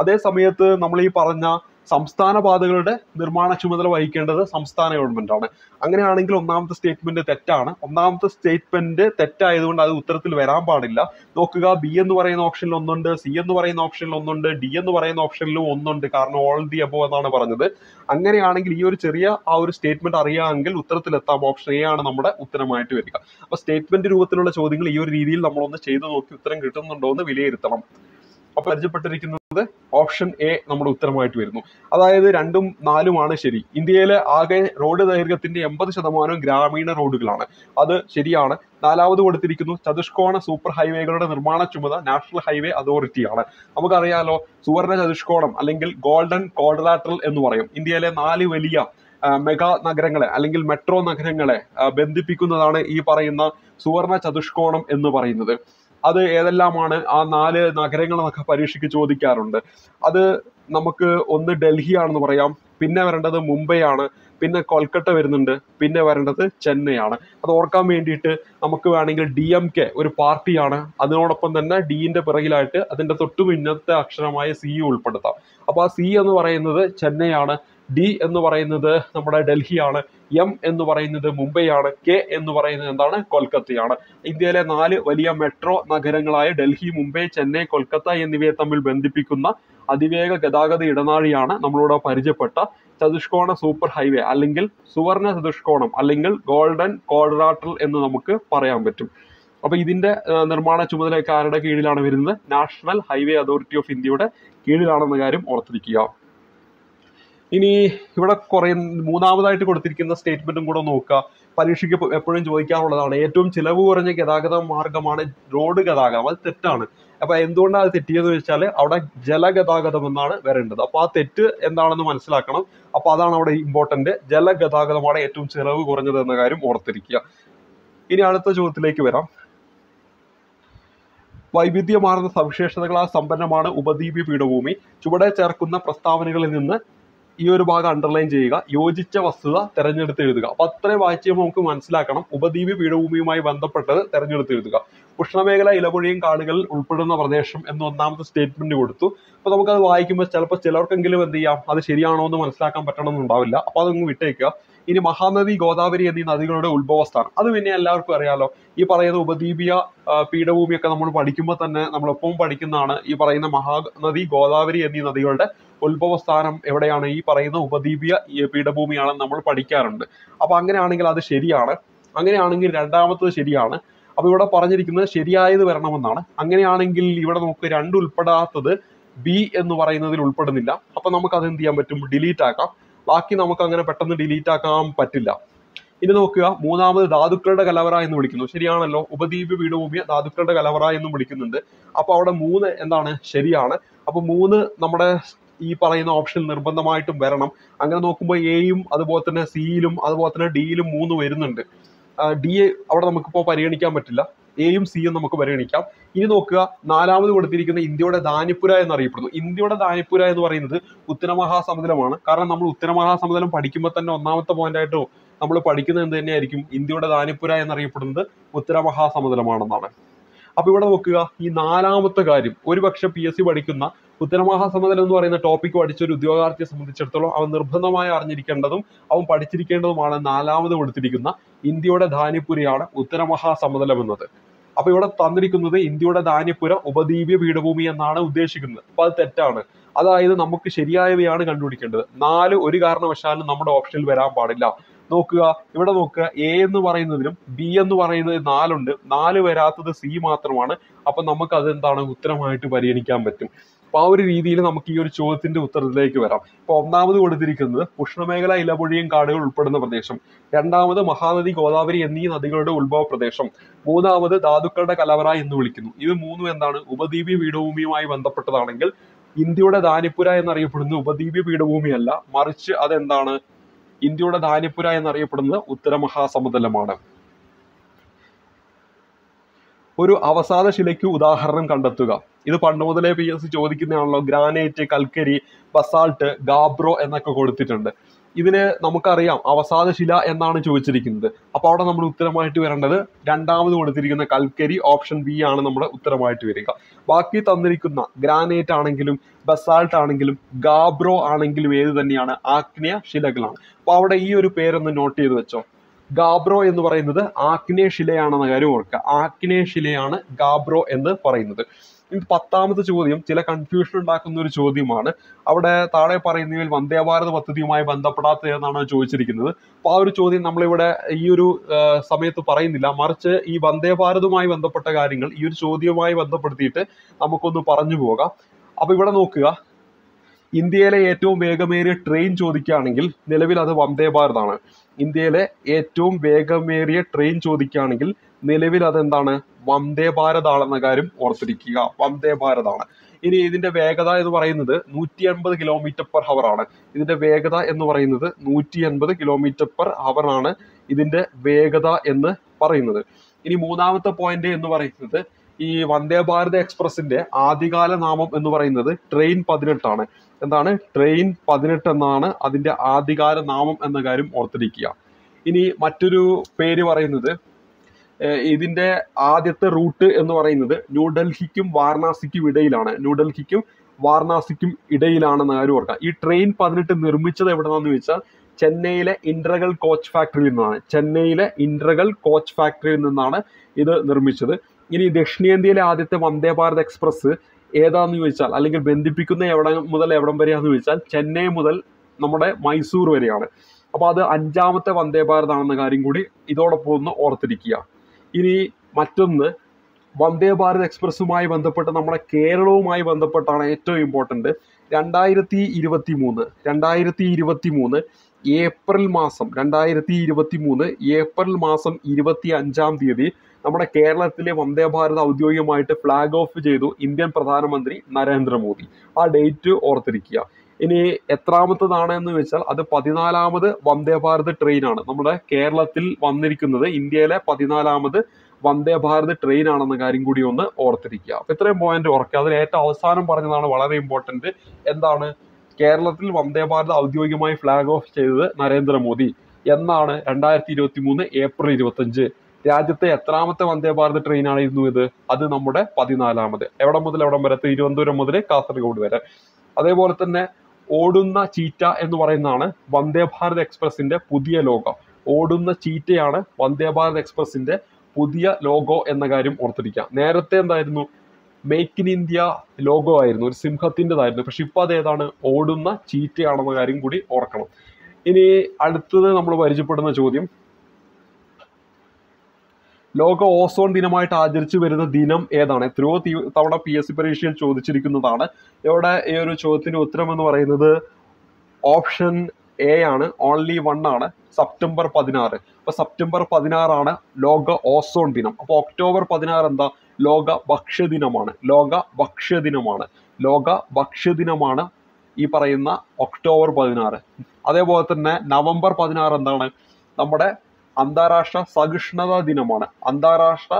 അതേ സമയത്ത് നമ്മൾ ഈ പറഞ്ഞ സംസ്ഥാന പാതകളുടെ നിർമ്മാണ ചുമതല വഹിക്കേണ്ടത് സംസ്ഥാന ഗവൺമെന്റ് ആണ്. അങ്ങനെയാണെങ്കിൽ ഒന്നാമത്തെ സ്റ്റേറ്റ്മെന്റ് തെറ്റാണ്. ഒന്നാമത്തെ സ്റ്റേറ്റ്മെന്റ് തെറ്റായതുകൊണ്ട് അത് ഉത്തരത്തിൽ വരാൻ പാടില്ല. നോക്കുക, ബി എന്ന് പറയുന്ന ഓപ്ഷനിൽ ഒന്നുണ്ട്, സി എന്ന് പറയുന്ന ഓപ്ഷനിൽ ഒന്നുണ്ട്, ഡി എന്ന് പറയുന്ന ഓപ്ഷനിലും ഒന്നുണ്ട്. കാരണം ഓൾ ദി അബോവ് എന്നാണ് പറഞ്ഞത്. അങ്ങനെയാണെങ്കിൽ ഈ ഒരു ചെറിയ ആ ഒരു സ്റ്റേറ്റ്മെന്റ് അറിയാമെങ്കിൽ ഉത്തരത്തിലെത്താം. ഓപ്ഷൻ എ ആണ് നമ്മുടെ ഉത്തരമായിട്ട് വരിക. അപ്പൊ സ്റ്റേറ്റ്മെന്റ് രൂപത്തിലുള്ള ചോദ്യങ്ങൾ ഈ ഒരു രീതിയിൽ നമ്മളൊന്ന് ചെയ്തു നോക്കി ഉത്തരം കിട്ടുന്നുണ്ടോ എന്ന് വിലയിരുത്തണം. അപ്പൊ പരിചയപ്പെട്ടിരിക്കുന്നത് ഓപ്ഷൻ എ നമ്മുടെ ഉത്തരമായിട്ട് വരുന്നു. അതായത് 2ഉം 4ഉമാണ് ശരി. ഇന്ത്യയിലെ ആകെ റോഡ് ദൈർഘ്യത്തിന്റെ 80% ഗ്രാമീണ റോഡുകളാണ്. അത് ശരിയാണ്. 4ാമത് കൊടുത്തിരിക്കുന്നു, ചതുഷ്കോണ സൂപ്പർ ഹൈവേകളുടെ നിർമ്മാണ ചുമതല നാഷണൽ ഹൈവേ അതോറിറ്റിയാണ്. നമുക്കറിയാലോ, സുവർണ ചതുഷ്കോണം അല്ലെങ്കിൽ ഗോൾഡൻ ക്വാഡ്രിലാറ്ററൽ എന്ന് പറയും. ഇന്ത്യയിലെ 4 വലിയ മെഗാ നഗരങ്ങളെ അല്ലെങ്കിൽ മെട്രോ നഗരങ്ങളെ ബന്ധിപ്പിക്കുന്നതാണ് ഈ പറയുന്ന സുവർണ ചതുഷ്കോണം എന്ന് പറയുന്നത്. അത് ഏതെല്ലാമാണ് ആ 4 നഗരങ്ങൾ എന്നൊക്കെ പരീക്ഷയ്ക്ക് ചോദിക്കാറുണ്ട്. അത് നമുക്ക് ഒന്ന് ഡൽഹി ആണെന്ന് പറയാം, പിന്നെ വരേണ്ടത് മുംബൈ ആണ്, പിന്നെ കൊൽക്കത്ത വരുന്നുണ്ട്, പിന്നെ വരേണ്ടത് ചെന്നൈ ആണ്. അത് ഓർക്കാൻ വേണ്ടിയിട്ട് നമുക്ക് വേണമെങ്കിൽ DMK ഒരു പാർട്ടിയാണ്, അതിനോടൊപ്പം തന്നെ ഡിന്റെ പിറകിലായിട്ട് അതിന്റെ തൊട്ടു പിന്നത്തെ അക്ഷരമായ സി ഉൾപ്പെടുത്താം. അപ്പൊ ആ സി എന്ന് പറയുന്നത് ചെന്നൈ ആണ്, ഡി എന്ന് പറയുന്നത് നമ്മുടെ ഡൽഹിയാണ്, എം എന്ന് പറയുന്നത് മുംബൈ ആണ്, കെ എന്ന് പറയുന്നത് എന്താണ്, കൊൽക്കത്തയാണ്. ഇന്ത്യയിലെ 4 വലിയ മെട്രോ നഗരങ്ങളായ ഡൽഹി, മുംബൈ, ചെന്നൈ, കൊൽക്കത്ത എന്നിവയെ തമ്മിൽ ബന്ധിപ്പിക്കുന്ന അതിവേഗ ഗതാഗത ഇടനാഴിയാണ് നമ്മളിവിടെ പരിചയപ്പെട്ട ചതുഷ്കോണ സൂപ്പർ ഹൈവേ അല്ലെങ്കിൽ സുവർണ ചതുഷ്കോണം അല്ലെങ്കിൽ ഗോൾഡൻ ക്വാഡ്രിലാറ്ററൽ എന്ന് നമുക്ക് പറയാൻ പറ്റും. അപ്പൊ ഇതിന്റെ നിർമ്മാണ ചുമതലയൊക്കെ ആരുടെ കീഴിലാണ് വരുന്നത്? നാഷണൽ ഹൈവേ അതോറിറ്റി ഓഫ് ഇന്ത്യയുടെ കീഴിലാണെന്ന കാര്യം ഓർത്തിരിക്കുക. ഇനി ഇവിടെ കുറെ 3ാമതായിട്ട് കൊടുത്തിരിക്കുന്ന സ്റ്റേറ്റ്മെന്റും കൂടെ നോക്കുക. പരീക്ഷയ്ക്ക് എപ്പോഴും ചോദിക്കാറുള്ളതാണ്. ഏറ്റവും ചിലവ് കുറഞ്ഞ ഗതാഗത മാർഗമാണ് റോഡ് ഗതാഗതം. അത് തെറ്റാണ്. അപ്പൊ എന്തുകൊണ്ടാണ് അത് തെറ്റിയെന്ന് വെച്ചാൽ അവിടെ ജലഗതാഗതം എന്നാണ് വരേണ്ടത്. അപ്പൊ ആ തെറ്റ് എന്താണെന്ന് മനസ്സിലാക്കണം. അപ്പൊ അതാണ് അവിടെ ഇമ്പോർട്ടന്റ്. ജലഗതാഗതമാണ് ഏറ്റവും ചിലവ് കുറഞ്ഞത് എന്ന കാര്യം ഓർത്തിരിക്കുക. ഇനി അടുത്ത ചോദ്യത്തിലേക്ക് വരാം. വൈവിധ്യമാർന്ന സവിശേഷതകളാൽ സമ്പന്നമാണ് ഉപദ്വീപ് പീഠഭൂമി. ചുവടെ ചേർക്കുന്ന പ്രസ്താവനകളിൽ നിന്ന് ഈ ഒരു ഭാഗം അണ്ടർലൈൻ ചെയ്യുക, യോജിച്ച വസ്തുത തെരഞ്ഞെടുത്ത് എഴുതുക. അപ്പൊ അത്രയും വായിച്ചുമ്പോൾ നമുക്ക് മനസ്സിലാക്കണം ഉപദ്വീപ് പീഠഭൂമിയുമായി ബന്ധപ്പെട്ടത് തെരഞ്ഞെടുത്ത് എഴുതുക. ഉഷ്ണമേഖല ഇലപൊഴിയും കാടുകളിൽ ഉൾപ്പെടുന്ന പ്രദേശം എന്ന് 1ാമത്തെ സ്റ്റേറ്റ്മെന്റ് കൊടുത്തു. അപ്പൊ നമുക്കത് വായിക്കുമ്പോൾ ചിലപ്പോൾ ചിലർക്കെങ്കിലും എന്ത് ചെയ്യാം, അത് ശരിയാണോ എന്ന് മനസ്സിലാക്കാൻ പറ്റണമെന്നുണ്ടാവില്ല. അപ്പൊ അതൊന്ന് വിട്ടേക്കുക. ഇനി മഹാനദി, ഗോദാവരി എന്നീ നദികളുടെ ഉത്ഭവസ്ഥാനം, അത് പിന്നെ എല്ലാവർക്കും അറിയാലോ. ഈ പറയുന്ന ഉപദ്വീപീയ പീഠഭൂമിയൊക്കെ നമ്മൾ പഠിക്കുമ്പോൾ തന്നെ നമ്മളൊപ്പം പഠിക്കുന്നതാണ്. ഈ പറയുന്ന മഹാനദി, ഗോദാവരി എന്നീ നദികളുടെ ഉത്ഭവസ്ഥാനം എവിടെയാണ്? ഈ പറയുന്ന ഉപദ്വീപീയ പീഠഭൂമിയാണെന്ന് നമ്മൾ പഠിക്കാറുണ്ട്. അപ്പൊ അങ്ങനെയാണെങ്കിൽ അത് ശരിയാണ്. അങ്ങനെയാണെങ്കിൽ 2ാമത്തത് ശരിയാണ്. അപ്പൊ ഇവിടെ പറഞ്ഞിരിക്കുന്നത് ശരിയായത് വരണമെന്നാണ്. അങ്ങനെയാണെങ്കിൽ ഇവിടെ നമുക്ക് 2 ഉൾപ്പെടാത്തത് ബി എന്ന് പറയുന്നതിൽ ഉൾപ്പെടുന്നില്ല. അപ്പൊ നമുക്ക് അത് എന്ത് ചെയ്യാൻ പറ്റും? ഡിലീറ്റ് ആക്കാം. ബാക്കി നമുക്ക് അങ്ങനെ പെട്ടെന്ന് ഡിലീറ്റ് ആക്കാൻ പറ്റില്ല. ഇനി നോക്കുക, 3ാമത് ധാതുക്കളുടെ കലവറ എന്ന് വിളിക്കുന്നു. ശരിയാണല്ലോ, ഉപദ്വീപ് പീഠഭൂമിയെ ധാതുക്കളുടെ കലവറ എന്നും വിളിക്കുന്നുണ്ട്. അപ്പൊ അവിടെ 3 എന്താണ്? ശരിയാണ്. അപ്പൊ 3 നമ്മുടെ ഈ പറയുന്ന ഓപ്ഷൻ നിർബന്ധമായിട്ടും വരണം. അങ്ങനെ നോക്കുമ്പോൾ എയും അതുപോലെ തന്നെ സിയിലും അതുപോലെ തന്നെ ഡിയിലും 3 വരുന്നുണ്ട്. ഡി അവിടെ നമുക്കിപ്പോൾ പരിഗണിക്കാൻ പറ്റില്ല. എയും സിയും നമുക്ക് പരിഗണിക്കാം. ഇനി നോക്കുക, 4ാമത് കൊടുത്തിരിക്കുന്ന ഇന്ത്യയുടെ ധാന്യപ്പുര എന്നറിയപ്പെടുന്നു. ഇന്ത്യയുടെ ധാന്യപ്പുര എന്ന് പറയുന്നത് ഉത്തരമഹാസമുദ്രമാണ്. കാരണം നമ്മൾ ഉത്തരമഹാസമുദ്രം പഠിക്കുമ്പോൾ തന്നെ 1ാമത്തെ പോയിന്റ് ആയിട്ടോ നമ്മൾ പഠിക്കുന്നത് എന്ത് തന്നെയായിരിക്കും? ഇന്ത്യയുടെ ധാന്യപ്പുര എന്നറിയപ്പെടുന്നത് ഉത്തരമഹാസമുദ്രമാണെന്നാണ്. അപ്പൊ ഇവിടെ നോക്കുക, ഈ 4ാമത്തെ കാര്യം ഒരുപക്ഷെ PSC പഠിക്കുന്ന ഉത്തരമഹാസമുദ്രം എന്ന് പറയുന്ന ടോപ്പിക് പഠിച്ച ഒരു ഉദ്യോഗാർത്ഥിയെ സംബന്ധിച്ചിടത്തോളം അവൻ നിർബന്ധമായി അറിഞ്ഞിരിക്കേണ്ടതും അവൻ പഠിച്ചിരിക്കേണ്ടതുമാണ് 4ാമത് കൊടുത്തിരിക്കുന്ന ഇന്ത്യയുടെ ധാന്യപ്പുരയാണ് ഉത്തരമഹാസമുദ്രം എന്നത്. അപ്പൊ ഇവിടെ തന്നിരിക്കുന്നത് ഇന്ത്യയുടെ ധാന്യപ്പുര ഉപദ്വീപീയ പീഠഭൂമി എന്നാണ് ഉദ്ദേശിക്കുന്നത്. അപ്പൊ അത് തെറ്റാണ്. അതായത് നമുക്ക് ശരിയായവയാണ് കണ്ടുപിടിക്കേണ്ടത്. 4 ഒരു കാരണവശാലും നമ്മുടെ ഓപ്ഷനിൽ വരാൻ പാടില്ല. നോക്കുക, ഇവിടെ നോക്കുക, എ എന്ന് പറയുന്നതിലും ബി എന്ന് പറയുന്നത് 4 ഉണ്ട്. 4 വരാത്തത് സി മാത്രമാണ്. അപ്പൊ നമുക്ക് അത് എന്താണ്? ഉത്തരമായിട്ട് പരിഗണിക്കാൻ പറ്റും. അപ്പൊ ആ ഒരു രീതിയിൽ നമുക്ക് ഈ ഒരു ചോദ്യത്തിന്റെ ഉത്തരത്തിലേക്ക് വരാം. ഇപ്പൊ ഒന്നാമത് കൊടുത്തിരിക്കുന്നത് ഉഷ്ണമേഖല ഇലപൊഴിയും കാടുകൾ ഉൾപ്പെടുന്ന പ്രദേശം, രണ്ടാമത് മഹാനദി ഗോദാവരി എന്നീ നദികളുടെ ഉത്ഭവ പ്രദേശം, മൂന്നാമത് ധാതുക്കളുടെ കലവറ എന്ന് വിളിക്കുന്നു. ഇത് മൂന്നും എന്താണ്? ഉപദ്വീപീയ പീഠഭൂമിയുമായി ബന്ധപ്പെട്ടതാണെങ്കിൽ ഇന്ത്യയുടെ ധാനിപ്പുര എന്നറിയപ്പെടുന്നത് ഉപദ്വീപീയ പീഠഭൂമിയല്ല, മറിച്ച് അതെന്താണ്? ഇന്ത്യയുടെ ധാനിപ്പുര എന്നറിയപ്പെടുന്നത് ഉത്തരമഹാസമതലമാണ്. ഒരു അവസാദ ശിലയ്ക്ക് ഉദാഹരണം കണ്ടെത്തുക. ഇത് പണ്ട് മുതലേ PSC ചോദിക്കുന്നതാണല്ലോ. ഗ്രാനൈറ്റ്, കൽക്കരി, ബസാൾട്ട്, ഗാബ്രോ എന്നൊക്കെ കൊടുത്തിട്ടുണ്ട്. ഇതിന് നമുക്കറിയാം അവസാദ ശില എന്നാണ് ചോദിച്ചിരിക്കുന്നത്. അപ്പൊ അവിടെ നമ്മൾ ഉത്തരമായിട്ട് വരേണ്ടത് രണ്ടാമത് കൊടുത്തിരിക്കുന്ന കൽക്കരി, ഓപ്ഷൻ ബി ആണ് നമ്മുടെ ഉത്തരമായിട്ട് വരിക. ബാക്കി തന്നിരിക്കുന്ന ഗ്രാനൈറ്റ് ആണെങ്കിലും ബസാൾട്ട് ആണെങ്കിലും ഗാബ്രോ ആണെങ്കിലും ഏത് തന്നെയാണ്? ആഗ്നേയ ശിലകളാണ്. അപ്പൊ അവിടെ ഈ ഒരു പേരൊന്ന് നോട്ട് ചെയ്ത് വെച്ചോ. ഗാബ്രോ എന്ന് പറയുന്നത് ആഗ്നേയ ശിലയാണെന്ന കാര്യം ഓർക്കുക. ആഗ്നേയ ശിലയാണ് ഗാബ്രോ എന്ന് പറയുന്നത്. ഇനി 10ാമത്തെ ചോദ്യം ചില കൺഫ്യൂഷൻ ഉണ്ടാക്കുന്ന ഒരു ചോദ്യമാണ്. അവിടെ താഴെ പറയുന്നതിൽ വന്ദേ ഭാരത് പദ്ധതിയുമായി ബന്ധപ്പെടാത്ത എന്നാണ് ചോദിച്ചിരിക്കുന്നത്. അപ്പൊ ആ ഒരു ചോദ്യം നമ്മളിവിടെ ഈ ഒരു സമയത്ത് പറയുന്നില്ല, മറിച്ച് ഈ വന്ദേ ഭാരതുമായി ബന്ധപ്പെട്ട കാര്യങ്ങൾ ഈ ഒരു ചോദ്യവുമായി ബന്ധപ്പെടുത്തിയിട്ട് നമുക്കൊന്ന് പറഞ്ഞു പോകാം. അപ്പൊ ഇവിടെ നോക്കുക, ഇന്ത്യയിലെ ഏറ്റവും വേഗമേറിയ ട്രെയിൻ ചോദിക്കുകയാണെങ്കിൽ നിലവിൽ അത് വന്ദേ ഭാരത് ആണ്. ഇന്ത്യയിലെ ഏറ്റവും വേഗമേറിയ ട്രെയിൻ ചോദിക്കുകയാണെങ്കിൽ നിലവിൽ അതെന്താണ്? വന്ദേ ഭാരത് ആണെന്ന കാര്യം ഓർത്തിരിക്കുക. വന്ദേ ഭാരത് ആണ്. ഇനി ഇതിന്റെ വേഗത എന്ന് പറയുന്നത് 180 km/h ആണ്. ഇതിന്റെ വേഗത എന്ന് പറയുന്നത് 180 km/h ആണ് ഇതിന്റെ വേഗത എന്ന് പറയുന്നത്. ഇനി മൂന്നാമത്തെ പോയിന്റ് എന്ന് പറയുന്നത് ഈ വന്ദേ ഭാരത് എക്സ്പ്രസിന്റെ ആദ്യകാല നാമം എന്ന് പറയുന്നത് ട്രെയിൻ 18 ആണ്. എന്താണ്? ട്രെയിൻ 18 എന്നാണ് അതിന്റെ ആദ്യകാല നാമം എന്ന കാര്യം ഓർത്തിരിക്കുക. ഇനി മറ്റൊരു പേര് പറയുന്നത് ഇതിന്റെ ആദ്യത്തെ റൂട്ട് എന്ന് പറയുന്നത് ന്യൂഡൽഹിക്കും വാരണാസിക്കും ഇടയിലാണ്. ന്യൂഡൽഹിക്കും വാരണാസിക്കും ഇടയിലാണെന്ന കാര്യം ഓർക്കുക. ഈ ട്രെയിൻ 18 നിർമ്മിച്ചത് എവിടെയാണെന്ന് ചോദിച്ചാൽ ചെന്നൈയിലെ ഇൻട്രഗൽ കോച്ച് ഫാക്ടറിയിൽ നിന്നാണ്. ചെന്നൈയിലെ ഇൻട്രഗൽ കോച്ച് ഫാക്ടറിയിൽ നിന്നാണ് ഇത് നിർമ്മിച്ചത്. ഇനി ദക്ഷിണേന്ത്യയിലെ ആദ്യത്തെ വന്ദേ ഭാരത് എക്സ്പ്രസ് ഏതാന്ന് ചോദിച്ചാൽ, അല്ലെങ്കിൽ ബന്ധിപ്പിക്കുന്ന എവിടെ മുതൽ എവിടം വരെയാന്ന് ചോദിച്ചാൽ ചെന്നൈ മുതൽ നമ്മുടെ മൈസൂർ വരെയാണ്. അപ്പൊ അത് 5ാമത്തെ വന്ദേ ഭാരത് ആണെന്ന കാര്യം കൂടി ഇതോടൊപ്പം ഒന്ന് ഓർത്തിരിക്കുക. ഇനി മറ്റൊന്ന് വന്ദേ ഭാരത് എക്സ്പ്രസുമായി ബന്ധപ്പെട്ട് നമ്മുടെ കേരളവുമായി ബന്ധപ്പെട്ടാണ് ഏറ്റവും ഇമ്പോർട്ടന്റ്. 2023 ഏപ്രിൽ മാസം 25 തീയതി നമ്മുടെ കേരളത്തിലെ വന്ദേ ഭാരത് ഔദ്യോഗികമായിട്ട് ഫ്ലാഗ് ഓഫ് ചെയ്തു ഇന്ത്യൻ പ്രധാനമന്ത്രി നരേന്ദ്രമോദി. ആ ഡേറ്റ് ഓർത്തിരിക്കുക. ഇനി എത്രാമത്തതാണ് എന്ന് വെച്ചാൽ അത് 14ാമത് വന്ദേ ഭാരത് ട്രെയിൻ ആണ്. നമ്മുടെ കേരളത്തിൽ വന്നിരിക്കുന്നത് ഇന്ത്യയിലെ 14ാമത് വന്ദേ ഭാരത് ട്രെയിൻ ആണെന്ന കാര്യം കൂടി ഒന്ന് ഓർത്തിരിക്കുക. അപ്പൊ ഇത്രയും പോയിന്റ് ഓർക്കുക. അതിൽ ഏറ്റവും അവസാനം പറഞ്ഞതാണ് വളരെ ഇമ്പോർട്ടന്റ്. എന്താണ്? കേരളത്തിൽ വന്ദേ ഭാരത് ഔദ്യോഗികമായി ഫ്ലാഗ് ഓഫ് ചെയ്തത് നരേന്ദ്രമോദി എന്നാണ് 2023 ഏപ്രിൽ 25. രാജ്യത്തെ എത്രാമത്തെ വന്ദേ ഭാരത് ട്രെയിൻ ആയിരുന്നു ഇത്? അത് നമ്മുടെ 14ാമത്. എവിടെ മുതൽ എവിടം വരെ? തിരുവനന്തപുരം മുതൽ കാസർഗോഡ് വരെ. അതേപോലെ തന്നെ ഓടുന്ന ചീറ്റ എന്ന് പറയുന്നതാണ് വന്ദേ ഭാരത് എക്സ്പ്രസിന്റെ പുതിയ ലോഗോ. ഓടുന്ന ചീറ്റയാണ് വന്ദേ ഭാരത് എക്സ്പ്രസിന്റെ പുതിയ ലോഗോ എന്ന കാര്യം ഓർത്തിരിക്കുക. നേരത്തെ എന്തായിരുന്നു? മേക്ക് ഇൻ ഇന്ത്യ ലോഗോ ആയിരുന്നു, ഒരു സിംഹത്തിൻ്റെതായിരുന്നു. പക്ഷെ ഇപ്പൊ അതേതാണ്? ഓടുന്ന ചീറ്റയാണെന്ന കാര്യം കൂടി ഓർക്കണം. ഇനി അടുത്തത് നമ്മൾ പരിചയപ്പെടുന്ന ചോദ്യം, ലോക ഓസോൺ ദിനമായിട്ട് ആചരിച്ചു വരുന്ന ദിനം ഏതാണ്? എത്രയോ തവണ PSC പരീക്ഷയിൽ ചോദിച്ചിരിക്കുന്നതാണ്. ഇവിടെ ഈ ഒരു ചോദ്യത്തിന് ഉത്തരം എന്ന് പറയുന്നത് ഓപ്ഷൻ എ ആണ്. ഓൺലി 1 ആണ്. സെപ്റ്റംബർ 16. അപ്പൊ സെപ്റ്റംബർ 16 ആണ് ലോക ഓസോൺ ദിനം. അപ്പൊ ഒക്ടോബർ 16 എന്താ? ലോക ഭക്ഷ്യദിനമാണ്. ലോക ഭക്ഷ്യദിനമാണ്. ലോക ഭക്ഷ്യദിനമാണ് ഈ പറയുന്ന ഒക്ടോബർ 16. അതേപോലെ തന്നെ നവംബർ 16 എന്താണ്? നമ്മുടെ അന്താരാഷ്ട്ര സഹിഷ്ണുത ദിനമാണ്. അന്താരാഷ്ട്ര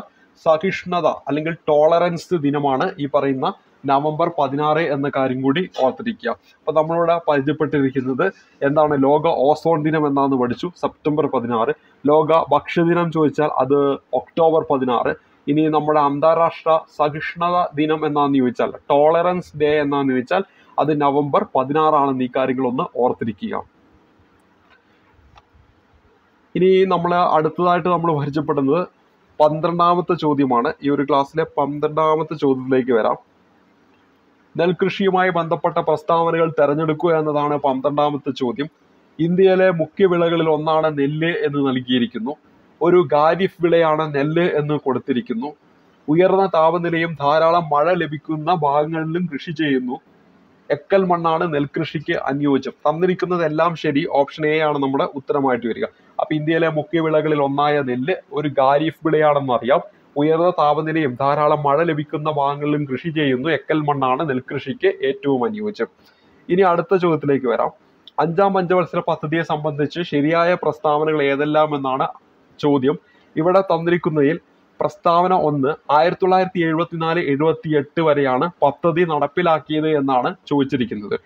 സഹിഷ്ണുത അല്ലെങ്കിൽ ടോളറൻസ് ദിനമാണ് ഈ പറയുന്ന നവംബർ 16 എന്ന കാര്യം കൂടി ഓർത്തിരിക്കുക. അപ്പൊ നമ്മളിവിടെ പരിചയപ്പെട്ടിരിക്കുന്നത് എന്താണ്? ലോക ഓസോൺ ദിനം എന്താണെന്ന് പഠിച്ചു, സെപ്റ്റംബർ 16. ലോക ഭക്ഷ്യദിനം ചോദിച്ചാൽ അത് ഒക്ടോബർ 16. ഇനി നമ്മുടെ അന്താരാഷ്ട്ര സഹിഷ്ണുത ദിനം എന്നാന്ന് ചോദിച്ചാൽ, ടോളറൻസ് ഡേ എന്നാന്ന് ചോദിച്ചാൽ അത് നവംബർ 16 ആണെന്ന് ഈ കാര്യങ്ങളൊന്ന് ഓർത്തിരിക്കുക. ഇനി നമ്മൾ അടുത്തതായിട്ട് നമ്മൾ പരിചയപ്പെടുന്നത് 12ാമത്തെ ചോദ്യമാണ്. ഈ ഒരു ക്ലാസ്സിലെ 12ാമത്തെ ചോദ്യത്തിലേക്ക് വരാം. നെൽകൃഷിയുമായി ബന്ധപ്പെട്ട പ്രസ്താവനകൾ തെരഞ്ഞെടുക്കുക എന്നതാണ് 12ാമത്തെ ചോദ്യം. ഇന്ത്യയിലെ മുഖ്യ വിളകളിൽ ഒന്നാണ് നെല്ല് എന്ന് നൽകിയിരിക്കുന്നു. ഒരു ഖാരിഫ് വിളയാണ് നെല്ല് എന്ന് കൊടുത്തിരിക്കുന്നു. ഉയർന്ന താപനിലയും ധാരാളം മഴ ലഭിക്കുന്ന ഭാഗങ്ങളിലും കൃഷി ചെയ്യുന്നു. എക്കൽ മണ്ണാണ് നെൽകൃഷിക്ക് അനുയോജ്യം. തന്നിരിക്കുന്നതെല്ലാം ശരി. ഓപ്ഷൻ എ ആണ് നമ്മുടെ ഉത്തരമായിട്ട് വരിക. അപ്പൊ ഇന്ത്യയിലെ മുഖ്യ വിളകളിൽ ഒന്നായ നെല്ല് ഒരു ഖാരിഫ് വിളയാണെന്ന് അറിയാം. ഉയർന്ന താപനിലയും ധാരാളം മഴ ലഭിക്കുന്ന ഭാഗങ്ങളിലും കൃഷി ചെയ്യുന്നു. എക്കൽ മണ്ണാണ് നെൽകൃഷിക്ക് ഏറ്റവും അനുയോജ്യം. ഇനി അടുത്ത ചോദ്യത്തിലേക്ക് വരാം. 5ാം പഞ്ചവത്സര പദ്ധതിയെ സംബന്ധിച്ച് ശരിയായ പ്രസ്താവനകൾ ഏതെല്ലാം എന്നാണ് ചോദ്യം. ഇവിടെ തന്നിരിക്കുന്നതിൽ പ്രസ്താവന 1 1974-78 വരെയാണ് പദ്ധതി നടപ്പിലാക്കിയത് എന്നാണ് ചോദിച്ചിരിക്കുന്നത്.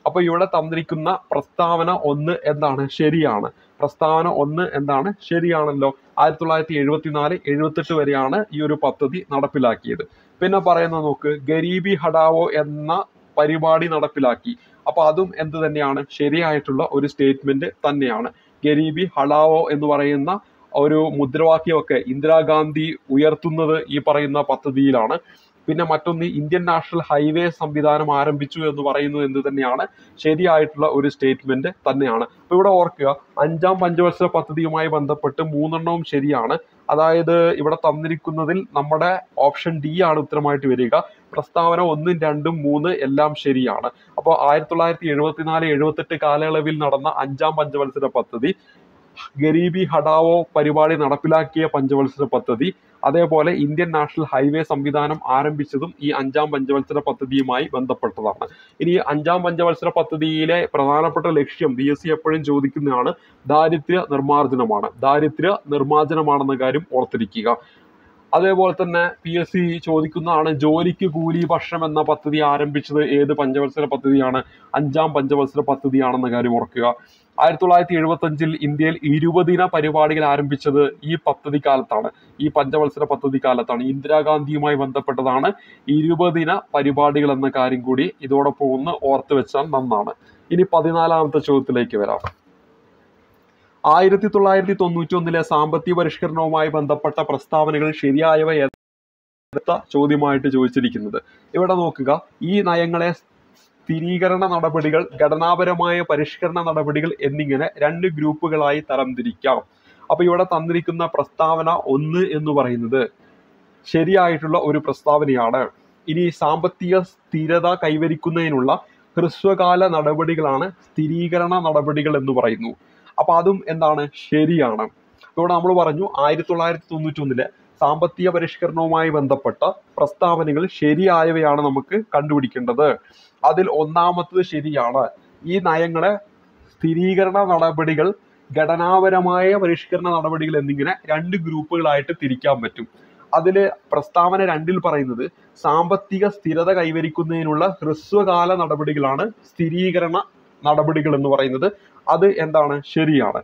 അപ്പൊ ഇവിടെ തന്നിരിക്കുന്ന പ്രസ്താവന 1 എന്താണ്? ശരിയാണ്. പ്രസ്താവന 1 എന്താണ്? ശരിയാണല്ലോ. 1974-78 വരെയാണ് ഈ ഒരു പദ്ധതി നടപ്പിലാക്കിയത്. പിന്നെ പറയുന്നത് നോക്ക്, ഗരീബി ഹഠാവോ എന്ന പരിപാടി നടപ്പിലാക്കി. അപ്പൊ അതും എന്ത് തന്നെയാണ്? ശരിയായിട്ടുള്ള ഒരു സ്റ്റേറ്റ്മെന്റ് തന്നെയാണ്. ഗരീബി ഹഠാവോ എന്ന് പറയുന്ന ഒരു മുദ്രാവാക്യമൊക്കെ ഇന്ദിരാഗാന്ധി ഉയർത്തുന്നത് ഈ പറയുന്ന പദ്ധതിയിലാണ്. പിന്നെ മറ്റൊന്ന്, ഇന്ത്യൻ നാഷണൽ ഹൈവേ സംവിധാനം ആരംഭിച്ചു എന്ന് പറയുന്നത് എന്ത് തന്നെയാണ്? ശരിയായിട്ടുള്ള ഒരു സ്റ്റേറ്റ്മെന്റ് തന്നെയാണ്. അപ്പൊ ഇവിടെ ഓർക്കുക, 5ാം പഞ്ചവത്സര പദ്ധതിയുമായി ബന്ധപ്പെട്ട് 3 ശരിയാണ്. അതായത് ഇവിടെ തന്നിരിക്കുന്നതിൽ നമ്മുടെ ഓപ്ഷൻ ഡി ആണ് ഉത്തരമായിട്ട് വരിക. പ്രസ്താവന 1, 2, 3 എല്ലാം ശരിയാണ്. അപ്പോൾ 1974-78 കാലയളവിൽ നടന്ന 5ാം പഞ്ചവത്സര പദ്ധതി, ഗരീബി ഹഠാവോ പരിപാടി നടപ്പിലാക്കിയ പഞ്ചവത്സര പദ്ധതി, അതേപോലെ ഇന്ത്യൻ നാഷണൽ ഹൈവേ സംവിധാനം ആരംഭിച്ചതും ഈ 5ാം പഞ്ചവത്സര പദ്ധതിയുമായി ബന്ധപ്പെട്ടതാണ്. ഇനി 5ാം പഞ്ചവത്സര പദ്ധതിയിലെ പ്രധാനപ്പെട്ട ലക്ഷ്യം PSC എപ്പോഴും ചോദിക്കുന്നതാണ്, ദാരിദ്ര്യ നിർമ്മാർജ്ജനമാണ്. ദാരിദ്ര്യ നിർമ്മാർജ്ജനമാണെന്ന കാര്യം ഓർത്തിരിക്കുക. അതേപോലെ തന്നെ PSC ചോദിക്കുന്നതാണ്, ജോലിക്ക് കൂലി ഭക്ഷണം എന്ന പദ്ധതി ആരംഭിച്ചത് ഏത് പഞ്ചവത്സര പദ്ധതിയാണ്? 5ാം പഞ്ചവത്സര പദ്ധതിയാണെന്ന കാര്യം ഓർക്കുക. 1975 ഇന്ത്യയിൽ 20 ദിന പരിപാടികൾ ആരംഭിച്ചത് ഈ പദ്ധതി കാലത്താണ്, ഈ പഞ്ചവത്സര പദ്ധതി കാലത്താണ്. ഇന്ദിരാഗാന്ധിയുമായി ബന്ധപ്പെട്ടതാണ് 20 ദിന പരിപാടികൾ എന്ന കാര്യം കൂടി ഇതോടൊപ്പം ഒന്ന് ഓർത്ത് വെച്ചാൽ നന്നാണ്. ഇനി 14ാമത്തെ ചോദ്യത്തിലേക്ക് വരാം. 1991 സാമ്പത്തിക പരിഷ്കരണവുമായി ബന്ധപ്പെട്ട പ്രസ്താവനകൾ ശരിയായവ ഏതാ ചോദ്യമായിട്ട് ചോദിച്ചിരിക്കുന്നത്. ഇവിടെ നോക്കുക, ഈ നയങ്ങളെ സ്ഥിരീകരണ നടപടികൾ, ഘടനാപരമായ പരിഷ്കരണ നടപടികൾ എന്നിങ്ങനെ 2 ഗ്രൂപ്പുകളായി തരംതിരിക്കാം. അപ്പൊ ഇവിടെ തന്നിരിക്കുന്ന പ്രസ്താവന 1 എന്ന് പറയുന്നത് ശരിയായിട്ടുള്ള ഒരു പ്രസ്താവനയാണ്. ഇനി സാമ്പത്തിക സ്ഥിരത കൈവരിക്കുന്നതിനുള്ള ഹ്രസ്വകാല നടപടികളാണ് സ്ഥിരീകരണ നടപടികൾ എന്ന് പറയുന്നു. അപ്പൊ അതും എന്താണ്? ശരിയാണ്. ഇവിടെ നമ്മൾ പറഞ്ഞു 1991 സാമ്പത്തിക പരിഷ്കരണവുമായി ബന്ധപ്പെട്ട പ്രസ്താവനകൾ ശരിയായവയാണ് നമുക്ക് കണ്ടുപിടിക്കേണ്ടത്. അതിൽ 1ാമത്തത് ശരിയാണ്. ഈ നയങ്ങളെ സ്ഥിരീകരണ നടപടികൾ, ഘടനാപരമായ പരിഷ്കരണ നടപടികൾ എന്നിങ്ങനെ 2 ഗ്രൂപ്പുകളായിട്ട് തിരിക്കാൻ പറ്റും. അതില് പ്രസ്താവന 2 പറയുന്നത് സാമ്പത്തിക സ്ഥിരത കൈവരിക്കുന്നതിനുള്ള ഹ്രസ്വകാല നടപടികളാണ് സ്ഥിരീകരണ നടപടികൾ എന്ന് പറയുന്നത്. അത് എന്താണ്? ശരിയാണ്.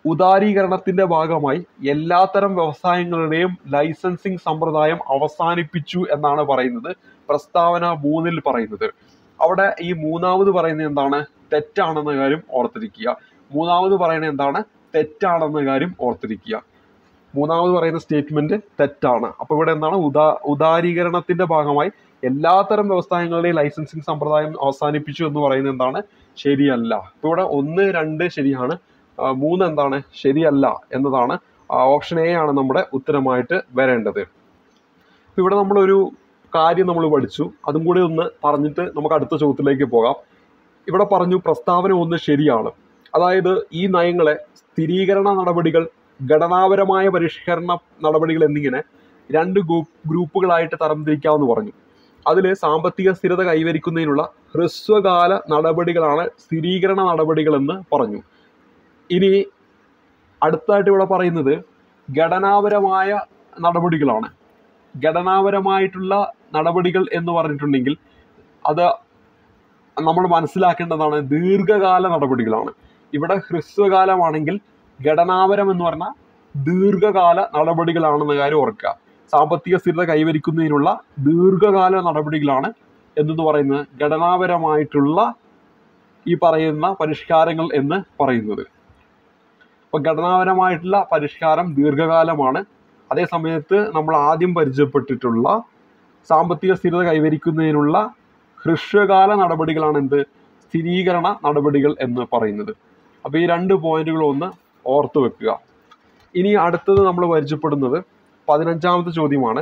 ഉദാരീകരണത്തിന്റെ ഭാഗമായി എല്ലാത്തരം വ്യവസായങ്ങളുടെയും ലൈസൻസിങ് സമ്പ്രദായം അവസാനിപ്പിച്ചു എന്നാണ് പറയുന്നത് പ്രസ്താവന 3 പറയുന്നത്. അവിടെ ഈ 3ാമത് പറയുന്നത് എന്താണ്? തെറ്റാണെന്ന കാര്യം ഓർത്തിരിക്കുക. 3ാമത് പറയുന്നത് എന്താണ്? തെറ്റാണെന്ന കാര്യം ഓർത്തിരിക്കുക. 3ാമത് പറയുന്ന സ്റ്റേറ്റ്മെന്റ് തെറ്റാണ്. അപ്പൊ ഇവിടെ എന്താണ്? ഉദാരീകരണത്തിന്റെ ഭാഗമായി എല്ലാത്തരം വ്യവസായങ്ങളുടെയും ലൈസൻസിങ് സമ്പ്രദായം അവസാനിപ്പിച്ചു എന്ന് പറയുന്നത് എന്താണ്? ശരിയല്ല. ഇപ്പൊ ഇവിടെ 1, 2 ശരിയാണ്, 3 എന്താണ്? ശരിയല്ല എന്നതാണ്. ഓപ്ഷൻ എ ആണ് നമ്മുടെ ഉത്തരമായിട്ട് വരേണ്ടത്. ഇവിടെ നമ്മളൊരു കാര്യം നമ്മൾ പഠിച്ചു, അതും കൂടി ഒന്ന് പറഞ്ഞിട്ട് നമുക്ക് അടുത്ത ചോദ്യത്തിലേക്ക് പോകാം. ഇവിടെ പറഞ്ഞു പ്രസ്താവന 1 ശരിയാണ്. അതായത് ഈ നയങ്ങളെ സ്ഥിരീകരണ നടപടികൾ, ഘടനാപരമായ പരിഷ്കരണ നടപടികൾ എന്നിങ്ങനെ 2 ഗ്രൂപ്പുകളായിട്ട് തരംതിരിക്കാമെന്ന് പറഞ്ഞു. അതിൽ സാമ്പത്തിക സ്ഥിരത കൈവരിക്കുന്നതിനുള്ള ഹ്രസ്വകാല നടപടികളാണ് സ്ഥിരീകരണ നടപടികൾ എന്ന് പറഞ്ഞു. ഇനി അടുത്തായിട്ട് ഇവിടെ പറയുന്നത് ഘടനാപരമായ നടപടികളാണ്. ഘടനാപരമായിട്ടുള്ള നടപടികൾ എന്ന് പറഞ്ഞിട്ടുണ്ടെങ്കിൽ അത് നമ്മൾ മനസ്സിലാക്കേണ്ടതാണ് ദീർഘകാല നടപടികളാണ്. ഇവിടെ ഹ്രസ്വകാലമാണെങ്കിൽ ഘടനാപരം എന്ന് പറഞ്ഞാൽ ദീർഘകാല നടപടികളാണെന്ന കാര്യം ഓർക്കുക. സാമ്പത്തിക സ്ഥിരത കൈവരിക്കുന്നതിനുള്ള ദീർഘകാല നടപടികളാണ് എന്തെന്ന് പറയുന്നത് ഘടനാപരമായിട്ടുള്ള ഈ പറയുന്ന പരിഷ്കാരങ്ങൾ എന്ന് പറയുന്നത്. അപ്പൊ ഘടനാപരമായിട്ടുള്ള പരിഷ്കാരം ദീർഘകാലമാണ്. അതേ സമയത്ത് നമ്മൾ ആദ്യം പരിചയപ്പെട്ടിട്ടുള്ള സാമ്പത്തിക സ്ഥിരത കൈവരിക്കുന്നതിനുള്ള ഹ്രസ്വകാല നടപടികളാണ് എന്ത്? സ്ഥിരീകരണ നടപടികൾ എന്ന് പറയുന്നത്. അപ്പൊ ഈ 2 പോയിന്റുകൾ ഒന്ന് ഓർത്തു വെക്കുക. ഇനി അടുത്തത് നമ്മൾ പരിചയപ്പെടുന്നത് 15ാമത്തെ ചോദ്യമാണ്.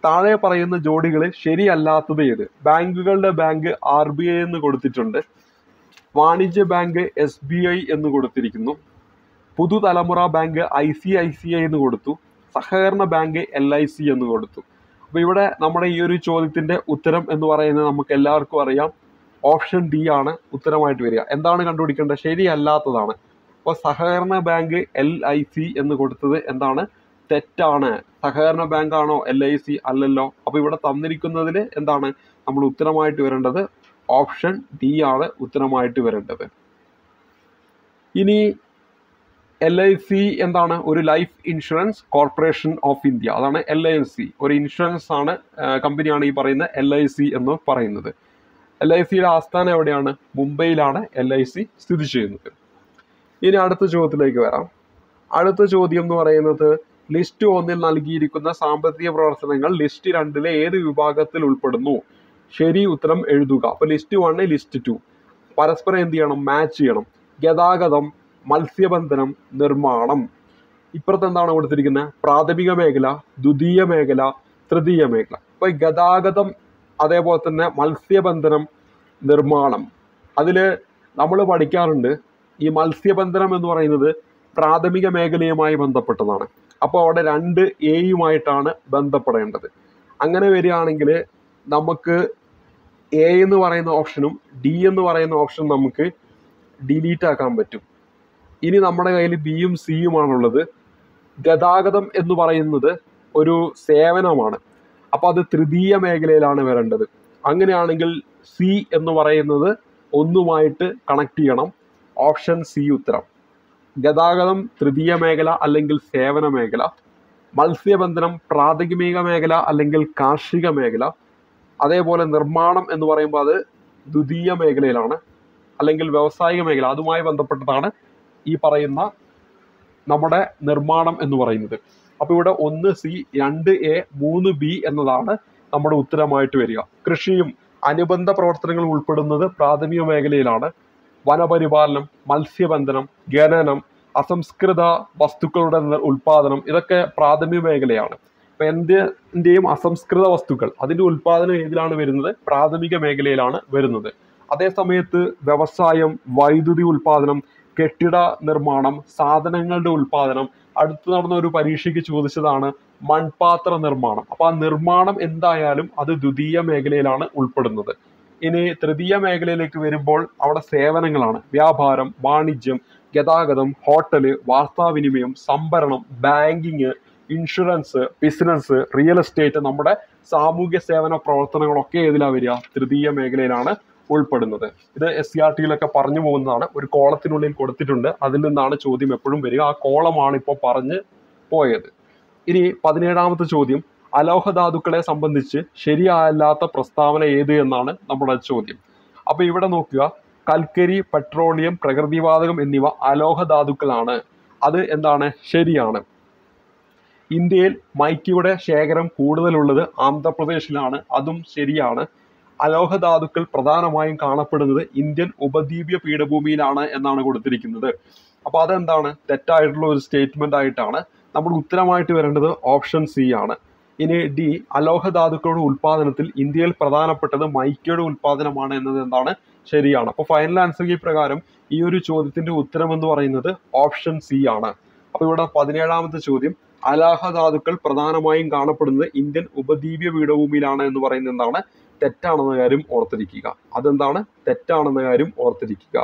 താഴെ പറയുന്ന ജോഡികൾ ശരിയല്ലാത്തത് ഏത്? ബാങ്കുകളുടെ ബാങ്ക് RBI എന്ന് കൊടുത്തിട്ടുണ്ട്, വാണിജ്യ ബാങ്ക് SBI എന്ന് കൊടുത്തിരിക്കുന്നു, പുതുതലമുറ ബാങ്ക് ICICI എന്ന് കൊടുത്തു, സഹകരണ ബാങ്ക് LIC എന്ന് കൊടുത്തു. അപ്പോൾ ഇവിടെ നമ്മുടെ ഈ ഒരു ചോദ്യത്തിന്റെ ഉത്തരം എന്ന് പറയുന്നത് നമുക്ക് എല്ലാവർക്കും അറിയാം, ഓപ്ഷൻ ഡി ആണ് ഉത്തരമായിട്ട് വരിക. എന്താണ് കണ്ടുപിടിക്കേണ്ടത്? ശരിയല്ലാത്തതാണ്. അപ്പോൾ സഹകരണ ബാങ്ക് LIC എന്ന് കൊടുത്തത് എന്താണ്? തെറ്റാണ്. സഹകരണ ബാങ്ക് ആണോ LIC? അല്ലല്ലോ. അപ്പോൾ ഇവിടെ തന്നിരിക്കുന്നതിൽ എന്താണ് നമ്മൾ ഉത്തരമായിട്ട് വരേണ്ടത്? ഓപ്ഷൻ ഡി ആണ് ഉത്തരമായിട്ട് വരേണ്ടത്. ഇനി LIC എന്താണ്? ഒരു life insurance corporation of India, അതാണ് LIC. ഒരു ഇൻഷുറൻസ് ആണ്, കമ്പനിയാണ് ഈ പറയുന്ന LIC എന്ന് പറയുന്നത്. LICയുടെ ആസ്ഥാനം എവിടെയാണ്? മുംബൈയിലാണ് LIC സ്ഥിതി ചെയ്യുന്നത്. ഇനി അടുത്ത ചോദ്യത്തിലേക്ക് വരാം. അടുത്ത ചോദ്യം എന്ന് പറയുന്നത്, ലിസ്റ്റ് 1 നൽകിയിരിക്കുന്ന സാമ്പത്തിക പ്രവർത്തനങ്ങൾ ലിസ്റ്റ് 2 ഏത് വിഭാഗത്തിൽ ഉൾപ്പെടുന്നു? ശരി ഉത്തരം എഴുതുക. അപ്പോൾ ലിസ്റ്റ് 1, ലിസ്റ്റ് 2 പരസ്പരം എന്ത് ചെയ്യണം? മാച്ച് ചെയ്യണം. ഗതാഗതം, മത്സ്യബന്ധനം, നിർമ്മാണം. ഇപ്പുറത്ത് എന്താണ് കൊടുത്തിരിക്കുന്നത്? പ്രാഥമിക മേഖല, ദ്വിതീയ മേഖല, തൃതീയ മേഖല. അപ്പോൾ ഗതാഗതം, അതേപോലെ തന്നെ മത്സ്യബന്ധനം, നിർമ്മാണം. അതിൽ നമ്മൾ പഠിക്കാറുണ്ട്, ഈ മത്സ്യബന്ധനം എന്ന് പറയുന്നത് പ്രാഥമിക മേഖലയുമായി ബന്ധപ്പെട്ടതാണ്. അപ്പോൾ അവിടെ 2A ബന്ധപ്പെടേണ്ടത്. അങ്ങനെ വരികയാണെങ്കിൽ നമുക്ക് A എന്ന് പറയുന്ന ഓപ്ഷനും D എന്ന് പറയുന്ന ഓപ്ഷനും നമുക്ക് ഡിലീറ്റ് ആക്കാൻ പറ്റും. ഇനി നമ്മുടെ കയ്യിൽ Bയും Cയുമാണുള്ളത്. ഗതാഗതം എന്ന് പറയുന്നത് ഒരു സേവനമാണ്, അപ്പോൾ അത് തൃതീയ മേഖലയിലാണ് വരേണ്ടത്. അങ്ങനെയാണെങ്കിൽ C എന്ന് പറയുന്നത് 1 കണക്ട് ചെയ്യണം. ഓപ്ഷൻ C ഉത്തരം. ഗതാഗതം തൃതീയ മേഖല അല്ലെങ്കിൽ സേവന മേഖല, മത്സ്യബന്ധനം പ്രാഥമിക മേഖല അല്ലെങ്കിൽ കാർഷിക മേഖല, അതേപോലെ നിർമ്മാണം എന്ന് പറയുമ്പോൾ അത് ദ്വിതീയ മേഖലയിലാണ് അല്ലെങ്കിൽ വ്യവസായിക മേഖല, അതുമായി ബന്ധപ്പെട്ടതാണ് ഈ പറയുന്ന നമ്മുടെ നിർമ്മാണം എന്ന് പറയുന്നത്. അപ്പോൾ ഇവിടെ 1C, 2A, 3B എന്നതാണ് നമ്മുടെ ഉത്തരമായിട്ട് വരിക. കൃഷിയും അനുബന്ധ പ്രവർത്തനങ്ങളും ഉൾപ്പെടുന്നത് പ്രാഥമിക മേഖലയിലാണ്. വനപരിപാലനം, മത്സ്യബന്ധനം, ഖനനം, അസംസ്കൃത വസ്തുക്കളുടെ ഉൽപാദനം, ഇതൊക്കെ പ്രാഥമിക മേഖലയാണ്. ഇപ്പം എന്തിൻ്റെയും അസംസ്കൃത വസ്തുക്കൾ, അതിൻ്റെ ഉൽപാദനം ഏതിലാണ് വരുന്നത്? പ്രാഥമിക മേഖലയിലാണ് വരുന്നത്. അതേ സമയത്ത് വ്യവസായം, വൈദ്യുതി ഉൽപാദനം, കെട്ടിട നിർമ്മാണം, സാധനങ്ങളുടെ ഉൽപാദനം, അടുത്ത് നടന്ന ഒരു പരീക്ഷയ്ക്ക് ചോദിച്ചതാണ് മൺപാത്ര നിർമ്മാണം. അപ്പോൾ ആ നിർമ്മാണം എന്തായാലും അത് ദ്വിതീയ മേഖലയിലാണ് ഉൾപ്പെടുന്നത്. ഇനി തൃതീയ മേഖലയിലേക്ക് വരുമ്പോൾ അവിടെ സേവനങ്ങളാണ്. വ്യാപാരം, വാണിജ്യം, ഗതാഗതം, ഹോട്ടല്, വാർത്താവിനിമയം, സംഭരണം, banking, insurance, business, real estate, നമ്മുടെ സാമൂഹ്യ സേവന പ്രവർത്തനങ്ങളൊക്കെ ഏതിലാണ് വരിക? തൃതീയ മേഖലയിലാണ് ഉൾപ്പെടുന്നത്. ഇത് SCRT പറഞ്ഞു പോകുന്നതാണ്. ഒരു കോളത്തിനുള്ളിൽ കൊടുത്തിട്ടുണ്ട്, അതിൽ നിന്നാണ് ചോദ്യം എപ്പോഴും വരിക. ആ കോളമാണ് ഇപ്പോൾ പറഞ്ഞു പോയത്. ഇനി 17ാമത്തെ ചോദ്യം, അലോഹധാതുക്കളെ സംബന്ധിച്ച് ശരിയല്ലാത്ത പ്രസ്താവന ഏത് എന്നാണ് നമ്മുടെ ചോദ്യം. അപ്പോൾ ഇവിടെ നോക്കുക, കൽക്കരി, പെട്രോളിയം, പ്രകൃതിവാതകം എന്നിവ അലോഹധാതുക്കളാണ്. അത് എന്താണ്? ശരിയാണ്. ഇന്ത്യയിൽ മൈക്കയുടെ ശേഖരം കൂടുതലുള്ളത് ആന്ധ്രാപ്രദേശിലാണ്. അതും ശരിയാണ്. അലോഹധാതുക്കൾ പ്രധാനമായും കാണപ്പെടുന്നത് ഇന്ത്യൻ ഉപദ്വീപീയ പീഠഭൂമിയിലാണ് എന്നാണ് കൊടുത്തിരിക്കുന്നത്. അപ്പോൾ അതെന്താണ്? തെറ്റായിട്ടുള്ള ഒരു സ്റ്റേറ്റ്മെന്റ് ആയിട്ടാണ്. നമ്മുടെ ഉത്തരമായിട്ട് വരേണ്ടത് ഓപ്ഷൻ C ആണ്. ഇനി D, അലോഹധാതുക്കളുടെ ഉൽപാദനത്തിൽ ഇന്ത്യയിൽ പ്രധാനപ്പെട്ടത് മൈക്കയുടെ ഉൽപാദനമാണ് എന്നത് എന്താണ്? ശരിയാണ്. അപ്പോൾ ഫൈനൽ ആൻസർ ഈ പ്രകാരം ഈ ഒരു ചോദ്യത്തിന്റെ ഉത്തരം എന്ന് പറയുന്നത് ഓപ്ഷൻ C ആണ്. അപ്പോൾ ഇവിടെ 17ാമത്തെ ചോദ്യം, അലോഹധാതുക്കൾ പ്രധാനമായും കാണപ്പെടുന്നത് ഇന്ത്യൻ ഉപദ്വീപീയ പീഠഭൂമിയിലാണ് എന്ന് പറയുന്നത് എന്താണ്? തെറ്റാണെന്ന കാര്യം ഓർത്തിരിക്കുക. അതെന്താണ്? തെറ്റാണെന്ന കാര്യം ഓർത്തിരിക്കുക.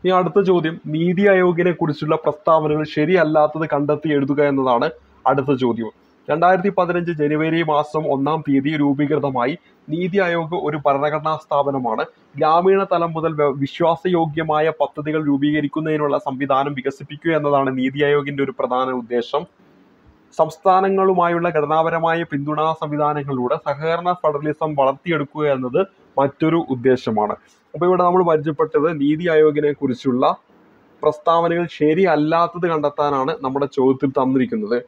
ഇനി അടുത്ത ചോദ്യം, നീതി ആയോഗിനെ കുറിച്ചുള്ള പ്രസ്താവനകൾ ശരിയല്ലാത്തത് കണ്ടെത്തി എഴുതുക എന്നതാണ് അടുത്ത ചോദ്യം. 2015 ജനുവരി മാസം 1-ാം തീയതി രൂപീകൃതമായി നീതി ആയോഗ് ഒരു ഭരണഘടനാ സ്ഥാപനമാണ്. ഗ്രാമീണ തലം മുതൽ വിശ്വാസയോഗ്യമായ പദ്ധതികൾ രൂപീകരിക്കുന്നതിനുള്ള സംവിധാനം വികസിപ്പിക്കുക എന്നതാണ് നീതി ആയോഗിന്റെ ഒരു പ്രധാന ഉദ്ദേശം. സംസ്ഥാനങ്ങളുമായുള്ള ഘടനാപരമായ പിന്തുണാ സംവിധാനങ്ങളിലൂടെ സഹകരണ ഫെഡറലിസം വളർത്തിയെടുക്കുക എന്നത് മറ്റൊരു ഉദ്ദേശമാണ്. അപ്പോൾ ഇവിടെ നമ്മൾ പരിചയപ്പെട്ടത് നീതി ആയോഗിനെ കുറിച്ചുള്ള പ്രസ്താവനകൾ ശരിയല്ലാത്തത് കണ്ടെത്താനാണ് നമ്മുടെ ചോദ്യത്തിൽ തന്നിരിക്കുന്നത്.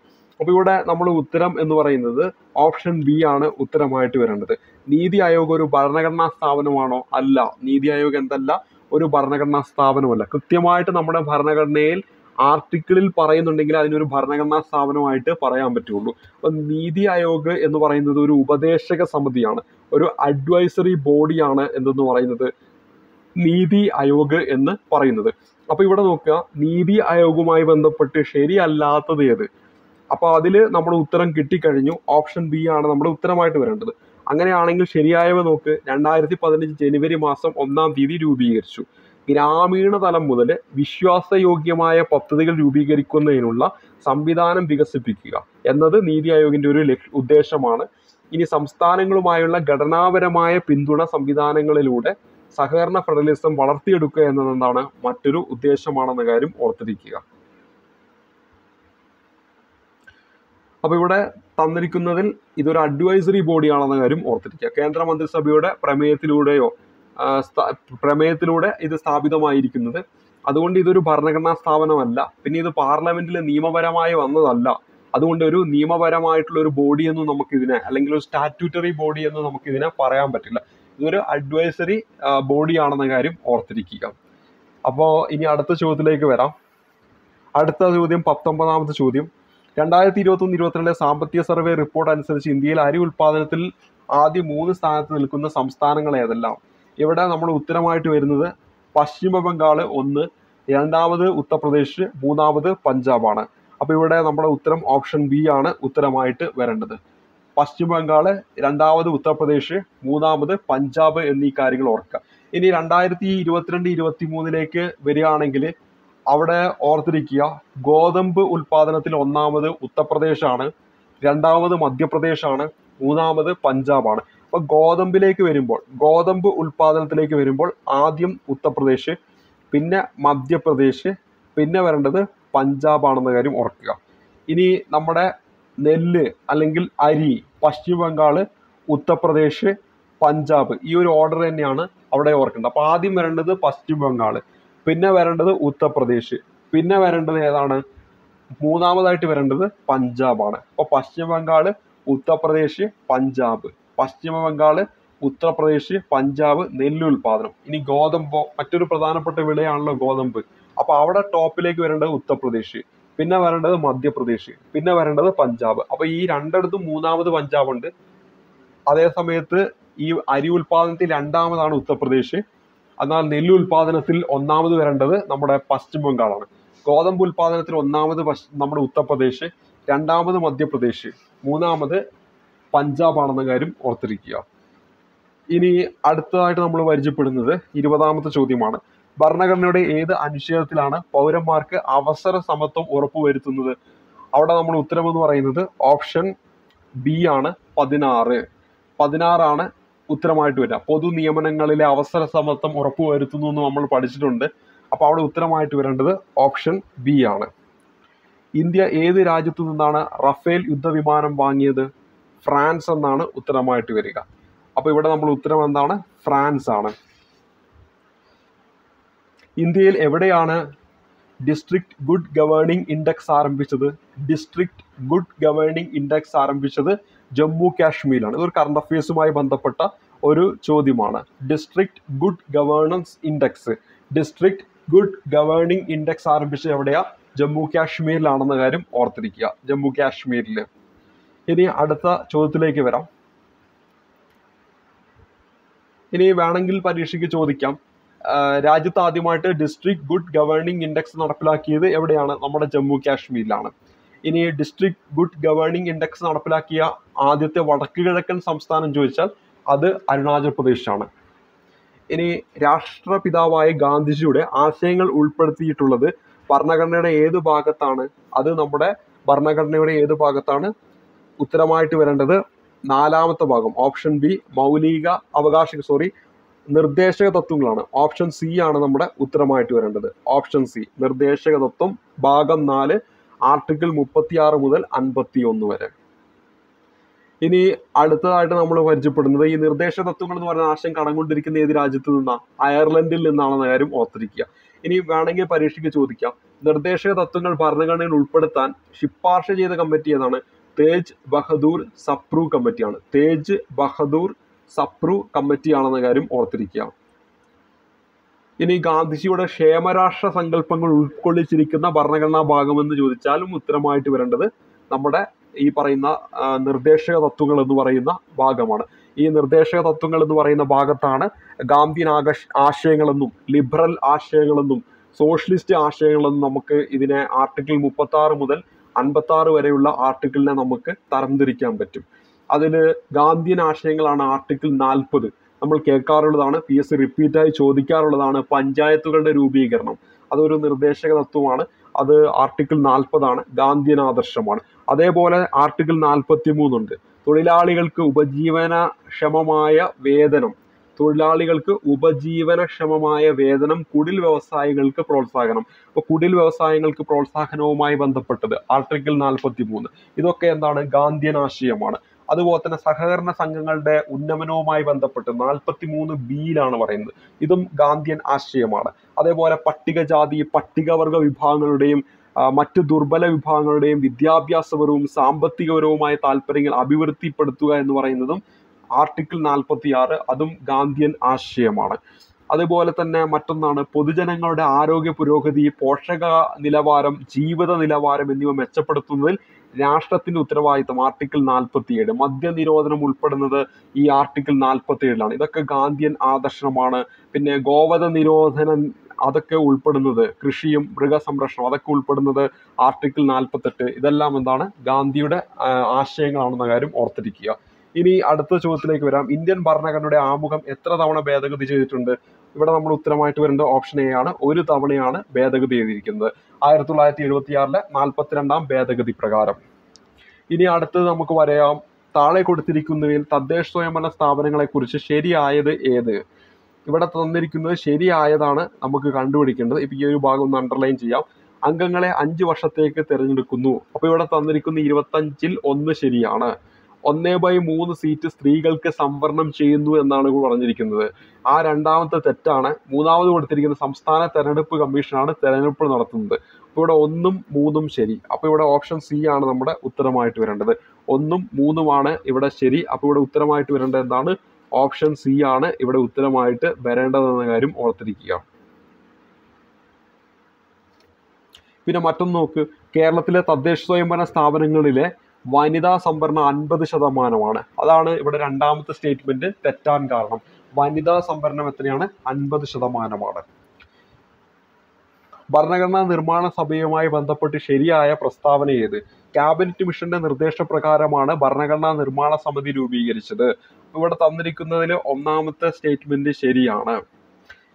അപ്പോൾ ഇവിടെ നമ്മൾ ഉത്തരം എന്ന് പറയുന്നത് ഓപ്ഷൻ B ആണ് ഉത്തരമായിട്ട് വരേണ്ടത്. നീതി ആയോഗ് ഒരു ഭരണഘടനാ സ്ഥാപനമാണോ? അല്ല. നീതി ആയോഗ് എന്തല്ല? ഒരു ഭരണഘടനാ സ്ഥാപനമല്ല. കൃത്യമായിട്ട് നമ്മുടെ ഭരണഘടനയിൽ ആർട്ടിക്കിളിൽ പറയുന്നുണ്ടെങ്കിൽ അതിനൊരു ഭരണഘടനാ സ്ഥാപനമായിട്ട് പറയാൻ പറ്റുള്ളൂ. അപ്പം നീതി ആയോഗ് എന്ന് പറയുന്നത് ഒരു ഉപദേശക സമിതിയാണ്, ഒരു അഡ്വൈസറി ബോഡിയാണ് എന്തെന്ന് പറയുന്നത് നീതി ആയോഗ് എന്ന് പറയുന്നത്. അപ്പൊ ഇവിടെ നോക്കുക, നീതി ആയോഗുമായി ബന്ധപ്പെട്ട് ശരിയല്ലാത്തത് ഏത്? അപ്പൊ അതിൽ നമ്മുടെ ഉത്തരം കിട്ടിക്കഴിഞ്ഞു. ഓപ്ഷൻ ബി ആണ് നമ്മുടെ ഉത്തരമായിട്ട് വരേണ്ടത്. അങ്ങനെയാണെങ്കിൽ ശരിയായവ നോക്ക്. 2015 ജനുവരി മാസം 1-ാം തീയതി രൂപീകരിച്ചു. ഗ്രാമീണ തലം മുതൽ വിശ്വാസയോഗ്യമായ പദ്ധതികൾ രൂപീകരിക്കുന്നതിനുള്ള സംവിധാനം വികസിപ്പിക്കുക എന്നത് നീതി ആയോഗിന്റെ ഒരു ഉദ്ദേശമാണ്. ഇനി സംസ്ഥാനങ്ങളുമായുള്ള ഘടനാപരമായ പിന്തുണ സംവിധാനങ്ങളിലൂടെ സഹകരണ ഫെഡറലിസം വളർത്തിയെടുക്കുക എന്നതെന്താണ് മറ്റൊരു ഉദ്ദേശമാണെന്ന കാര്യം ഓർത്തിരിക്കുക. അപ്പൊ ഇവിടെ തന്നിരിക്കുന്നതിൽ ഇതൊരു അഡ്വൈസറി ബോഡിയാണെന്ന കാര്യം ഓർത്തിരിക്കുക. കേന്ദ്ര മന്ത്രിസഭയുടെ പ്രമേയത്തിലൂടെ ഇത് സ്ഥാപിതമായിരിക്കുന്നത്. അതുകൊണ്ട് ഇതൊരു ഭരണഘടനാ സ്ഥാപനമല്ല. പിന്നെ ഇത് പാർലമെന്റിൽ നിയമപരമായി വന്നതല്ല. അതുകൊണ്ട് ഒരു നിയമപരമായിട്ടുള്ള ഒരു ബോഡി എന്ന് നമുക്കിതിനെ, അല്ലെങ്കിൽ ഒരു സ്റ്റാറ്റ്യൂട്ടറി ബോഡി എന്ന് നമുക്കിതിനെ പറയാൻ പറ്റില്ല. ഇതൊരു അഡ്വൈസറി ബോഡിയാണെന്ന കാര്യം ഓർത്തിരിക്കുക. അപ്പോൾ ഇനി അടുത്ത ചോദ്യത്തിലേക്ക് വരാം. അടുത്ത ചോദ്യം 19ാമത്തെ ചോദ്യം. 2021-22 സാമ്പത്തിക സർവേ റിപ്പോർട്ട് അനുസരിച്ച് ഇന്ത്യയിൽ അരി ഉൽപാദനത്തിൽ ആദ്യ 3 സ്ഥാനത്ത് നിൽക്കുന്ന സംസ്ഥാനങ്ങൾ ഏതെല്ലാം? ഇവിടെ നമ്മൾ ഉത്തരമായിട്ട് വരുന്നത് പശ്ചിമ ബംഗാൾ 1, 2ാമത് ഉത്തർപ്രദേശ്, 3ാമത് പഞ്ചാബാണ്. അപ്പൊ ഇവിടെ നമ്മുടെ ഉത്തരം ഓപ്ഷൻ ബി ആണ് ഉത്തരമായിട്ട് വരേണ്ടത്. പശ്ചിമ ബംഗാൾ, 2ാമത് ഉത്തർപ്രദേശ്, 3ാമത് പഞ്ചാബ് എന്നീ കാര്യങ്ങൾ ഓർക്കുക. ഇനി 2022-23 വരികയാണെങ്കിൽ അവിടെ ഓർത്തിരിക്കുക, ഗോതമ്പ് ഉൽപാദനത്തിൽ 1ാമത് ഉത്തർപ്രദേശാണ്, 2ാമത് മധ്യപ്രദേശാണ്, 3ാമത് പഞ്ചാബാണ്. അപ്പൊ ഗോതമ്പ് ഉൽപാദനത്തിലേക്ക് വരുമ്പോൾ ആദ്യം ഉത്തർപ്രദേശ്, പിന്നെ മധ്യപ്രദേശ്, പിന്നെ വരേണ്ടത് പഞ്ചാബാണെന്ന കാര്യം ഓർക്കുക. ഇനി നമ്മുടെ നെല്ല് അല്ലെങ്കിൽ അരി പശ്ചിമ ബംഗാൾ, ഉത്തർപ്രദേശ്, പഞ്ചാബ്, ഈ ഒരു ഓർഡർ തന്നെയാണ് അവിടെ ഓർക്കേണ്ടത്. അപ്പൊ ആദ്യം വരേണ്ടത് പശ്ചിമ ബംഗാൾ, പിന്നെ വരേണ്ടത് ഉത്തർപ്രദേശ്, പിന്നെ വരേണ്ടത് ഏതാണ്? 3ാമതായിട്ട് വരേണ്ടത് പഞ്ചാബാണ്. അപ്പൊ പശ്ചിമ ബംഗാൾ, ഉത്തർപ്രദേശ്, പഞ്ചാബ്. പശ്ചിമ ബംഗാൾ, ഉത്തർപ്രദേശ്, പഞ്ചാബ് നെല്ലുൽപാദനം. ഇനി ഗോതമ്പോ, മറ്റൊരു പ്രധാനപ്പെട്ട വിളയാണല്ലോ ഗോതമ്പ്. അപ്പൊ അവിടെ ടോപ്പിലേക്ക് വരേണ്ടത് ഉത്തർപ്രദേശ്, പിന്നെ വരേണ്ടത് മധ്യപ്രദേശ്, പിന്നെ വരേണ്ടത് പഞ്ചാബ്. അപ്പൊ ഈ രണ്ടിടത്തും 3ാമത് പഞ്ചാബ് ഉണ്ട്. അതേ സമയത്ത് ഈ അരി ഉൽപാദനത്തിൽ 2ാമതാണ് ഉത്തർപ്രദേശ്. എന്നാൽ നെല്ല് ഉൽപാദനത്തിൽ 1ാമത് വരേണ്ടത് നമ്മുടെ പശ്ചിമ ബംഗാളാണ്. ഗോതമ്പ് ഉൽപാദനത്തിൽ 1ാമത് നമ്മുടെ ഉത്തർപ്രദേശ്, 2ാമത് മധ്യപ്രദേശ്, 3ാമത് പഞ്ചാബാണെന്ന കാര്യം ഓർത്തിരിക്കുക. ഇനി അടുത്തതായിട്ട് നമ്മൾ പരിചയപ്പെടുന്നത് 20ാമത്തെ ചോദ്യമാണ്. ഭരണഘടനയുടെ ഏത് അനുച്ഛേദത്തിലാണ് പൗരന്മാർക്ക് അവസര സമത്വം ഉറപ്പുവരുത്തുന്നത്? അവിടെ നമ്മൾ ഉത്തരം എന്ന് പറയുന്നത് ഓപ്ഷൻ ബി ആണ്, 16 ആണ് ഉത്തരമായിട്ട് വരിക. പൊതു നിയമനങ്ങളിലെ അവസര സമത്വം ഉറപ്പുവരുത്തുന്നു എന്ന് നമ്മൾ പഠിച്ചിട്ടുണ്ട്. അപ്പൊ അവിടെ ഉത്തരമായിട്ട് വരേണ്ടത് ഓപ്ഷൻ ബി ആണ്. ഇന്ത്യ ഏത് രാജ്യത്തു നിന്നാണ് റഫേൽ യുദ്ധവിമാനം വാങ്ങിയത്? ഫ്രാൻസ് എന്നാണ് ഉത്തരമായിട്ട് വരിക. അപ്പൊ ഇവിടെ നമ്മൾ ഉത്തരം എന്താണ്? ഫ്രാൻസ് ആണ്. ഇന്ത്യയിൽ എവിടെയാണ് ഡിസ്ട്രിക്ട് ഗുഡ് ഗവേണിംഗ് ഇൻഡെക്സ് ആരംഭിച്ചത്? ഡിസ്ട്രിക്ട് ഗുഡ് ഗവേണിംഗ് ഇൻഡെക്സ് ആരംഭിച്ചത് ജമ്മു കാശ്മീരിലാണ്. ഇതൊരു കറണ്ട് അഫയേഴ്സുമായി ബന്ധപ്പെട്ട ഒരു ചോദ്യമാണ്. District good governance index, district good governing index ആരംഭിച്ചത് എവിടെയാ? ജമ്മു കാശ്മീരിലാണെന്ന കാര്യം ഓർത്തിരിക്കുക. ജമ്മു കാശ്മീരിൽ. ഇനി അടുത്ത ചോദ്യത്തിലേക്ക് വരാം. ഇനി വേണമെങ്കിൽ പരീക്ഷയ്ക്ക് ചോദിക്കാം, രാജ്യത്ത് ആദ്യമായിട്ട് ഡിസ്ട്രിക്ട് ഗുഡ് ഗവേണിംഗ് ഇൻഡെക്സ് നടപ്പിലാക്കിയത് എവിടെയാണ്? നമ്മുടെ ജമ്മു കാശ്മീരിലാണ്. ഇനി ഡിസ്ട്രിക്ട് ഗുഡ് ഗവേണിംഗ് ഇൻഡെക്സ് നടപ്പിലാക്കിയ ആദ്യത്തെ വടക്ക് കിഴക്കൻ സംസ്ഥാനം ചോദിച്ചാൽ അത് അരുണാചൽ പ്രദേശാണ്. ഇനി രാഷ്ട്രപിതാവായ ഗാന്ധിജിയുടെ ആശയങ്ങൾ ഉൾപ്പെടുത്തിയിട്ടുള്ളത് ഭരണഘടനയുടെ ഏത് ഭാഗത്താണ്? അത് നമ്മുടെ ഭരണഘടനയുടെ ഏത് ഭാഗത്താണ്? ഉത്തരമായിട്ട് വരേണ്ടത് 4ാമത്തെ ഭാഗം, ഓപ്ഷൻ ബി, നിർദ്ദേശക തത്വങ്ങളാണ്. ഓപ്ഷൻ സി ആണ് നമ്മുടെ ഉത്തരമായിട്ട് വരേണ്ടത്. ഓപ്ഷൻ സി, നിർദ്ദേശക തത്വം, ഭാഗം 4, ആർട്ടിക്കിൾ 36 മുതൽ 51 വരെ. ഇനി അടുത്തതായിട്ട് നമ്മൾ പരിചയപ്പെടുന്നത് ഈ നിർദ്ദേശ തത്വങ്ങൾ എന്ന് പറയുന്ന ആശയം കടംകൊണ്ടിരിക്കുന്ന ഏത് രാജ്യത്ത് നിന്നാണ്? അയർലൻഡിൽ നിന്നാണെന്ന കാര്യം ഓർത്തിരിക്കുക. ഇനി വേണമെങ്കിൽ പരീക്ഷയ്ക്ക് ചോദിക്കാം, നിർദ്ദേശക തത്വങ്ങൾ ഭരണഘടനയിൽ ഉൾപ്പെടുത്താൻ ശുപാർശ ചെയ്ത കമ്മിറ്റി ഏതാണ്? തേജ് ബഹദൂർ സപ്രു കമ്മിറ്റിയാണ്. തേജ് ബഹദൂർ സപ്രു കമ്മിറ്റിയാണെന്ന കാര്യം ഓർത്തിരിക്കുക. ഇനി ഗാന്ധിജിയുടെ ക്ഷേമരാഷ്ട്ര സങ്കല്പങ്ങൾ ഉൾക്കൊള്ളിച്ചിരിക്കുന്ന ഭരണഘടനാ ഭാഗമെന്ന് ചോദിച്ചാലും ഉത്തരമായിട്ട് വരേണ്ടത് നമ്മുടെ ഈ പറയുന്ന നിർദ്ദേശക തത്വങ്ങൾ എന്ന് പറയുന്ന ഭാഗമാണ്. ഈ നിർദ്ദേശക തത്വങ്ങൾ എന്ന് പറയുന്ന ഭാഗത്താണ് ഗാന്ധിയൻ ആശയങ്ങളെന്നും ലിബറൽ ആശയങ്ങളെന്നും സോഷ്യലിസ്റ്റ് ആശയങ്ങളെന്നും നമുക്ക് ഇതിനെ ആർട്ടിക്കിൾ 36 മുതൽ 56 വരെയുള്ള ആർട്ടിക്കിളിനെ നമുക്ക് തരംതിരിക്കാൻ പറ്റും. അതിൽ ഗാന്ധിയൻ ആശയങ്ങളാണ് ആർട്ടിക്കിൾ 40. നമ്മൾ കേൾക്കാറുള്ളതാണ്, PSC റിപ്പീറ്റായി ചോദിക്കാറുള്ളതാണ്, പഞ്ചായത്തുകളുടെ രൂപീകരണം. അതൊരു നിർദ്ദേശക തത്വമാണ്. അത് ആർട്ടിക്കിൾ 40 ആണ്, ഗാന്ധിയൻ ആദർശമാണ്. അതേപോലെ ആർട്ടിക്കിൾ 43 ഉണ്ട്, തൊഴിലാളികൾക്ക് ഉപജീവനക്ഷമമായ വേതനം. കുടിൽ വ്യവസായങ്ങൾക്ക് പ്രോത്സാഹനം. അപ്പോൾ കുടിൽ വ്യവസായങ്ങൾക്ക് പ്രോത്സാഹനവുമായി ബന്ധപ്പെട്ടത് ആർട്ടിക്കിൾ 43. ഇതൊക്കെ എന്താണ്? ഗാന്ധിയൻ ആശയമാണ്. അതുപോലെ തന്നെ സഹകരണ സംഘങ്ങളുടെ ഉന്നമനവുമായി ബന്ധപ്പെട്ട് 43B പറയുന്നത്, ഇതും ഗാന്ധിയൻ ആശയമാണ്. അതേപോലെ പട്ടികജാതി പട്ടികവർഗ വിഭാഗങ്ങളുടെയും മറ്റ് ദുർബല വിഭാഗങ്ങളുടെയും വിദ്യാഭ്യാസപരവും സാമ്പത്തികപരവുമായ താല്പര്യങ്ങൾ അഭിവൃദ്ധിപ്പെടുത്തുക എന്ന് പറയുന്നതും ആർട്ടിക്കിൾ 46, അതും ഗാന്ധിയൻ ആശയമാണ്. അതുപോലെ തന്നെ മറ്റൊന്നാണ് പൊതുജനങ്ങളുടെ ആരോഗ്യ പുരോഗതി, പോഷക നിലവാരം, ജീവിത നിലവാരം എന്നിവ മെച്ചപ്പെടുത്തുന്നതിൽ രാഷ്ട്രത്തിന്റെ ഉത്തരവാദിത്തം, ആർട്ടിക്കിൾ 47. മദ്യനിരോധനം ഉൾപ്പെടുന്നത് ഈ ആർട്ടിക്കിൾ 47 ഇതൊക്കെ ഗാന്ധിയൻ ആദർശമാണ്. പിന്നെ ഗോവധ നിരോധനം അതൊക്കെ ഉൾപ്പെടുന്നത്, കൃഷിയും മൃഗസംരക്ഷണം അതൊക്കെ ഉൾപ്പെടുന്നത് ആർട്ടിക്കിൾ 48. ഇതെല്ലാം എന്താണ്? ഗാന്ധിയുടെ ആശയങ്ങളാണെന്ന കാര്യം ഓർത്തിരിക്കുക. ഇനി അടുത്ത ചോദ്യത്തിലേക്ക് വരാം. ഇന്ത്യൻ ഭരണഘടനയുടെ ആമുഖം എത്ര തവണ ഭേദഗതി ചെയ്തിട്ടുണ്ട്? ഇവിടെ നമ്മൾ ഉത്തരമായിട്ട് വരേണ്ട ഓപ്ഷൻ എ ആണ്. ഒരു തവണയാണ് ഭേദഗതി ചെയ്തിരിക്കുന്നത്, 1976 42ാം ഭേദഗതി പ്രകാരം. ഇനി അടുത്തത് നമുക്ക് പറയാം, താഴെ കൊടുത്തിരിക്കുന്നവയിൽ തദ്ദേശ സ്വയംഭരണ സ്ഥാപനങ്ങളെ കുറിച്ച് ശരിയായത് ഏത്? ഇവിടെ തന്നിരിക്കുന്നത് ശരിയായതാണ് നമുക്ക് കണ്ടുപിടിക്കേണ്ടത്. ഇപ്പൊ ഈ ഒരു ഭാഗം ഒന്ന് അണ്ടർലൈൻ ചെയ്യാം. അംഗങ്ങളെ 5 വർഷത്തേക്ക് തിരഞ്ഞെടുക്കുന്നു. അപ്പൊ ഇവിടെ തന്നിരിക്കുന്ന 25ൽ 1 ശരിയാണ്. 1/3 സീറ്റ് സ്ത്രീകൾക്ക് സംവരണം ചെയ്യുന്നു എന്നാണ് പറഞ്ഞിരിക്കുന്നത്. ആ രണ്ടാമത്തെ തെറ്റാണ്. മൂന്നാമത് കൊടുത്തിരിക്കുന്ന സംസ്ഥാന തെരഞ്ഞെടുപ്പ് കമ്മീഷനാണ് തെരഞ്ഞെടുപ്പ് നടത്തുന്നത്. അപ്പോൾ ഇവിടെ 1ഉം 3ഉം ശരി. അപ്പോൾ ഇവിടെ ഓപ്ഷൻ സി ആണ് നമ്മുടെ ഉത്തരമായിട്ട് വരേണ്ടത്. 1ഉം 3ഉമാണ് ഇവിടെ ശരി. അപ്പോൾ ഇവിടെ ഉത്തരമായിട്ട് വരേണ്ടത് എന്താണ്? ഓപ്ഷൻ സി ആണ് ഇവിടെ ഉത്തരമായിട്ട് വരേണ്ടതെന്ന കാര്യം ഓർത്തിരിക്കുക. പിന്നെ മറ്റൊന്ന് നോക്ക്, കേരളത്തിലെ തദ്ദേശ സ്വയംഭരണ സ്ഥാപനങ്ങളിലെ വനിതാ സംവരണം 50%. അതാണ് ഇവിടെ രണ്ടാമത്തെ സ്റ്റേറ്റ്മെന്റ് തെറ്റാൻ കാരണം. വനിതാ സംവരണം എത്രയാണ്? 50%. ഭരണഘടനാ നിർമ്മാണ സഭയുമായി ബന്ധപ്പെട്ട് ശരിയായ പ്രസ്താവന ഏത്? ക്യാബിനറ്റ് മിഷന്റെ നിർദ്ദേശപ്രകാരമാണ് ഭരണഘടനാ നിർമ്മാണ സമിതി രൂപീകരിച്ചത്. ഇവിടെ തന്നിരിക്കുന്നതിൽ ഒന്നാമത്തെ സ്റ്റേറ്റ്മെന്റ് ശരിയാണ്.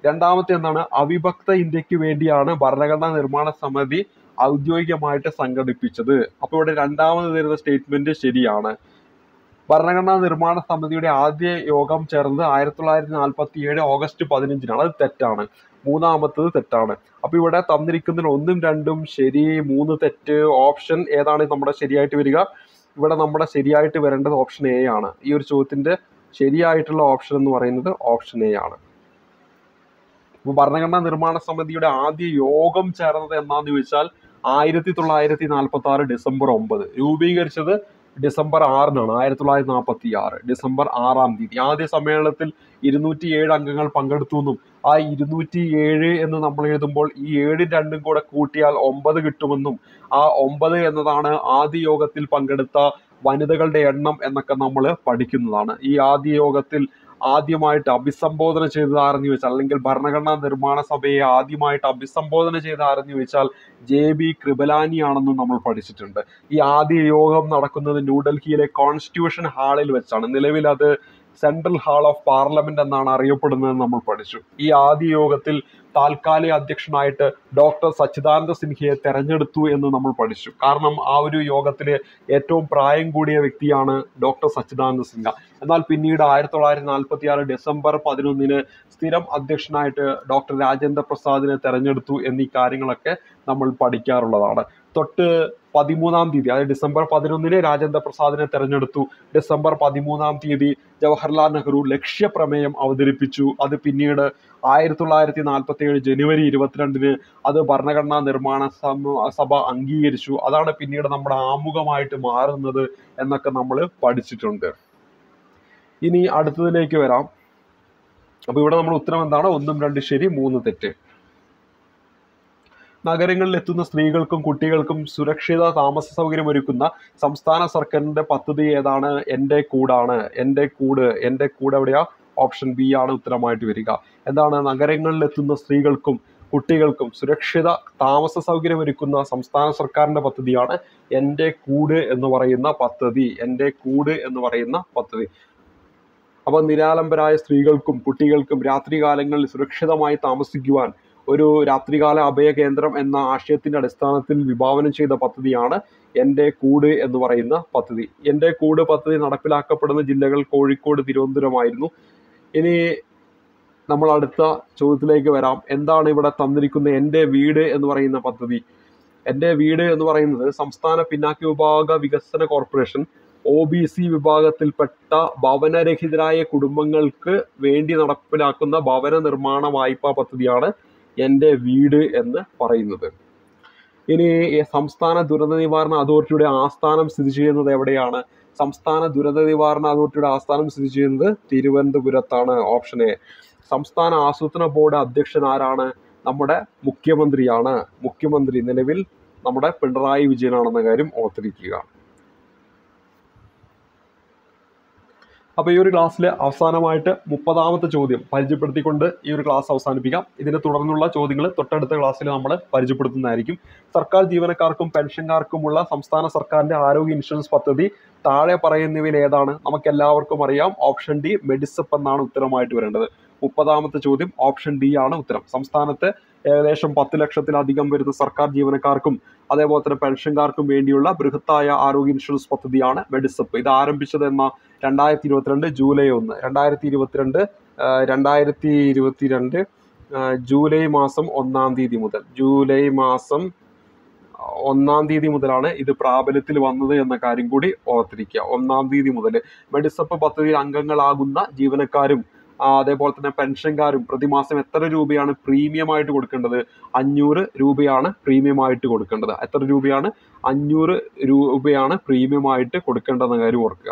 രണ്ടാമത്തെ എന്താണ്? അവിഭക്ത ഇന്ത്യക്ക് വേണ്ടിയാണ് ഭരണഘടനാ നിർമ്മാണ സമിതി ഔദ്യോഗികമായിട്ട് സംഘടിപ്പിച്ചത്. അപ്പോൾ ഇവിടെ രണ്ടാമത് തരുന്ന സ്റ്റേറ്റ്മെന്റ് ശരിയാണ്. ഭരണഘടനാ നിർമ്മാണ സമിതിയുടെ ആദ്യ യോഗം ചേർന്നത് 1947 ഓഗസ്റ്റ് 15 അത് തെറ്റാണ്. മൂന്നാമത്തത് തെറ്റാണ്. അപ്പൊ ഇവിടെ തന്നിരിക്കുന്നതിൽ 1ഉം 2ഉം ശരി, 3 തെറ്റ്. ഓപ്ഷൻ ഏതാണ് നമ്മുടെ ശരിയായിട്ട് വരിക? ഇവിടെ നമ്മുടെ ശരിയായിട്ട് വരേണ്ടത് ഓപ്ഷൻ എ ആണ്. ഈ ഒരു ചോദ്യത്തിന്റെ ശരിയായിട്ടുള്ള ഓപ്ഷൻ എന്ന് പറയുന്നത് ഓപ്ഷൻ എ ആണ്. അപ്പൊ ഭരണഘടനാ നിർമ്മാണ സമിതിയുടെ ആദ്യ യോഗം ചേർന്നത് എന്നാന്ന് ചോദിച്ചാൽ 1946 ഡിസംബർ 9. രൂപീകരിച്ചത് ഡിസംബർ 6 1946 ഡിസംബർ 6 ആദ്യ സമ്മേളനത്തിൽ 207 അംഗങ്ങൾ പങ്കെടുത്തു എന്നും ആ 207 എന്ന് നമ്മൾ എഴുതുമ്പോൾ ഈ 7ഉം 2ഉം കൂടെ കൂട്ടിയാൽ 9 കിട്ടുമെന്നും ആ 9 എന്നതാണ് ആദ്യ യോഗത്തിൽ പങ്കെടുത്ത വനിതകളുടെ എണ്ണം എന്നൊക്കെ നമ്മൾ പഠിക്കുന്നതാണ്. ഈ ആദ്യ യോഗത്തിൽ ആദ്യമായിട്ട് അഭിസംബോധന ചെയ്തത് ആരെന്ന് ചോദിച്ചാൽ, അല്ലെങ്കിൽ ഭരണഘടനാ നിർമ്മാണ സഭയെ ആദ്യമായിട്ട് അഭിസംബോധന ചെയ്ത ആരെന്ന് ചോദിച്ചാൽ JB കൃപലാനി ആണെന്നും നമ്മൾ പഠിച്ചിട്ടുണ്ട്. ഈ ആദ്യ യോഗം നടക്കുന്നത് ന്യൂഡൽഹിയിലെ കോൺസ്റ്റിറ്റ്യൂഷൻ ഹാളിൽ വെച്ചാണ്. നിലവിൽ അത് സെൻട്രൽ ഹാൾ ഓഫ് പാർലമെന്റ് എന്നാണ് അറിയപ്പെടുന്നതെന്ന് നമ്മൾ പഠിച്ചു. ഈ ആദ്യ യോഗത്തിൽ താൽക്കാലിക അധ്യക്ഷനായിട്ട് ഡോക്ടർ സച്ചിദാനന്ദ സിൻഹയെ തെരഞ്ഞെടുത്തു എന്ന് നമ്മൾ പഠിച്ചു. കാരണം ആ ഒരു യോഗത്തിലെ ഏറ്റവും പ്രായം കൂടിയ വ്യക്തിയാണ് ഡോക്ടർ സച്ചിദാനന്ദ സിൻഹ. എന്നാൽ പിന്നീട് 1946 ഡിസംബർ 11 സ്ഥിരം അധ്യക്ഷനായിട്ട് ഡോക്ടർ രാജേന്ദ്ര പ്രസാദിനെ തെരഞ്ഞെടുത്തു എന്നീ കാര്യങ്ങളൊക്കെ നമ്മൾ പഠിക്കാറുള്ളതാണ്. തൊട്ട് 13-ാം തീയതി, അതായത് ഡിസംബർ 11 രാജേന്ദ്ര പ്രസാദിനെ തെരഞ്ഞെടുത്തു. ഡിസംബർ 13-ാം തീയതി ജവഹർലാൽ നെഹ്റു ലക്ഷ്യപ്രമേയം അവതരിപ്പിച്ചു. അത് പിന്നീട് 1947 ജനുവരി 22 അത് ഭരണഘടനാ നിർമ്മാണ സഭ അംഗീകരിച്ചു. അതാണ് പിന്നീട് നമ്മുടെ ആമുഖമായിട്ട് മാറുന്നത് എന്നൊക്കെ നമ്മൾ പഠിച്ചിട്ടുണ്ട്. ഇനി അടുത്തതിലേക്ക് വരാം. അപ്പോൾ ഇവിടെ നമ്മുടെ ഉത്തരം എന്താണ്? 1, 2 ശരി, 3 തെറ്റ്. നഗരങ്ങളിൽ എത്തുന്ന സ്ത്രീകൾക്കും കുട്ടികൾക്കും സുരക്ഷിത താമസ സൗകര്യം ഒരുക്കുന്ന സംസ്ഥാന സർക്കാരിന്റെ പദ്ധതി ഏതാണ്? എൻ്റെ കൂടാണ്. എൻ്റെ കൂട് എവിടെയാ? ഓപ്ഷൻ ബി ആണ് ഉത്തരമായിട്ട് വരിക. എന്താണ്? നഗരങ്ങളിൽ എത്തുന്ന സ്ത്രീകൾക്കും കുട്ടികൾക്കും സുരക്ഷിത താമസ സൗകര്യം ഒരുക്കുന്ന സംസ്ഥാന സർക്കാരിന്റെ പദ്ധതിയാണ് എൻ്റെ കൂട് എന്ന് പറയുന്ന പദ്ധതി. അപ്പോൾ നിരാലംബരായ സ്ത്രീകൾക്കും കുട്ടികൾക്കും രാത്രികാലങ്ങളിൽ സുരക്ഷിതമായി താമസിക്കുവാൻ ഒരു രാത്രികാല അഭയ കേന്ദ്രം എന്ന ആശയത്തിന്റെ അടിസ്ഥാനത്തിൽ വിഭാവനം ചെയ്ത പദ്ധതിയാണ് എൻ്റെ കൂട് എന്ന് പറയുന്ന പദ്ധതി. എൻ്റെ കൂട് പദ്ധതി നടപ്പിലാക്കപ്പെടുന്ന ജില്ലകൾ കോഴിക്കോട്, തിരുവനന്തപുരമായിരുന്നു. ഇനി നമ്മൾ അടുത്ത ചോദ്യത്തിലേക്ക് വരാം. എന്താണ് ഇവിടെ തന്നിരിക്കുന്ന എൻ്റെ വീട് എന്ന് പറയുന്ന പദ്ധതി? എൻ്റെ വീട് എന്ന് പറയുന്നത് സംസ്ഥാന പിന്നാക്ക വിഭാഗ വികസന കോർപ്പറേഷൻ OBC വിഭാഗത്തിൽപ്പെട്ട ഭവനരഹിതരായ കുടുംബങ്ങൾക്ക് വേണ്ടി നടപ്പിലാക്കുന്ന ഭവന നിർമ്മാണ വായ്പാ പദ്ധതിയാണ് എൻ്റെ വീട് എന്ന് പറയുന്നത്. ഇനി സംസ്ഥാന ദുരന്ത നിവാരണ അതോറിറ്റിയുടെ ആസ്ഥാനം സ്ഥിതി ചെയ്യുന്നത് എവിടെയാണ്? സംസ്ഥാന ദുരന്ത നിവാരണ അതോറിറ്റിയുടെ ആസ്ഥാനം സ്ഥിതി ചെയ്യുന്നത് തിരുവനന്തപുരത്താണ്. Option A. സംസ്ഥാന ആസൂത്രണ ബോർഡ് അധ്യക്ഷൻ ആരാണ്? നമ്മുടെ മുഖ്യമന്ത്രിയാണ്. മുഖ്യമന്ത്രി നിലവിൽ നമ്മുടെ പിണറായി വിജയനാണെന്ന കാര്യം ഓർത്തിരിക്കുക. അപ്പോൾ ഈ ഒരു ക്ലാസ്സിൽ അവസാനമായിട്ട് 30ാമത്തെ ചോദ്യം പരിചയപ്പെടുത്തിക്കൊണ്ട് ഈ ഒരു ക്ലാസ് അവസാനിപ്പിക്കാം. ഇതിനെ തുടർന്നുള്ള ചോദ്യങ്ങൾ തൊട്ടടുത്ത ക്ലാസ്സിൽ നമ്മൾ പരിചയപ്പെടുത്തുന്നതായിരിക്കും. സർക്കാർ ജീവനക്കാർക്കും പെൻഷൻകാർക്കുമുള്ള സംസ്ഥാന സർക്കാരിന്റെ ആരോഗ്യ ഇൻഷുറൻസ് പദ്ധതി താഴെ പറയുന്നവയിൽ ഏതാണ്? നമുക്ക് എല്ലാവർക്കും അറിയാം. ഓപ്ഷൻ ഡി മെഡിസപ്പ് എന്നാണ് ഉത്തരമായിട്ട് വരേണ്ടത്. 30ാമത്തെ ചോദ്യം ഓപ്ഷൻ ഡി ആണ് ഉത്തരം. സംസ്ഥാനത്ത് ഏകദേശം 10 ലക്ഷത്തിലധികം വരുന്ന സർക്കാർ ജീവനക്കാർക്കും അതേപോലെ തന്നെ പെൻഷൻകാർക്കും വേണ്ടിയുള്ള ബൃഹത്തായ ആരോഗ്യ ഇൻഷുറൻസ് പദ്ധതിയാണ് മെഡിസപ്പ്. ഇത് ആരംഭിച്ചത് എന്ന 2022 ജൂലൈ 1. 2022 ജൂലൈ മാസം 1-ാം തീയതി മുതൽ മുതലാണ് ഇത് പ്രാബല്യത്തിൽ വന്നത് എന്ന കാര്യം കൂടി ഓർത്തിരിക്കുക. 1-ാം തീയതി മുതൽ മെഡിസപ്പ് പദ്ധതിയിൽ അംഗങ്ങളാകുന്ന ജീവനക്കാരും അതേപോലെ തന്നെ പെൻഷൻകാരും പ്രതിമാസം എത്ര രൂപയാണ് പ്രീമിയമായിട്ട് കൊടുക്കേണ്ടത്? 500 രൂപയാണ് പ്രീമിയമായിട്ട് കൊടുക്കേണ്ടത്. എത്ര രൂപയാണ്? 500 രൂപയാണ് പ്രീമിയമായിട്ട് കൊടുക്കേണ്ടതെന്ന കാര്യം ഓർക്കുക.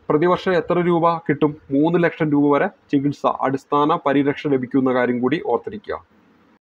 പ്രതിവർഷം എത്ര രൂപ കിട്ടും? 3 ലക്ഷം രൂപ വരെ ചികിത്സ അടിസ്ഥാന പരിരക്ഷ ലഭിക്കുന്ന കാര്യം കൂടി ഓർത്തിരിക്കുക.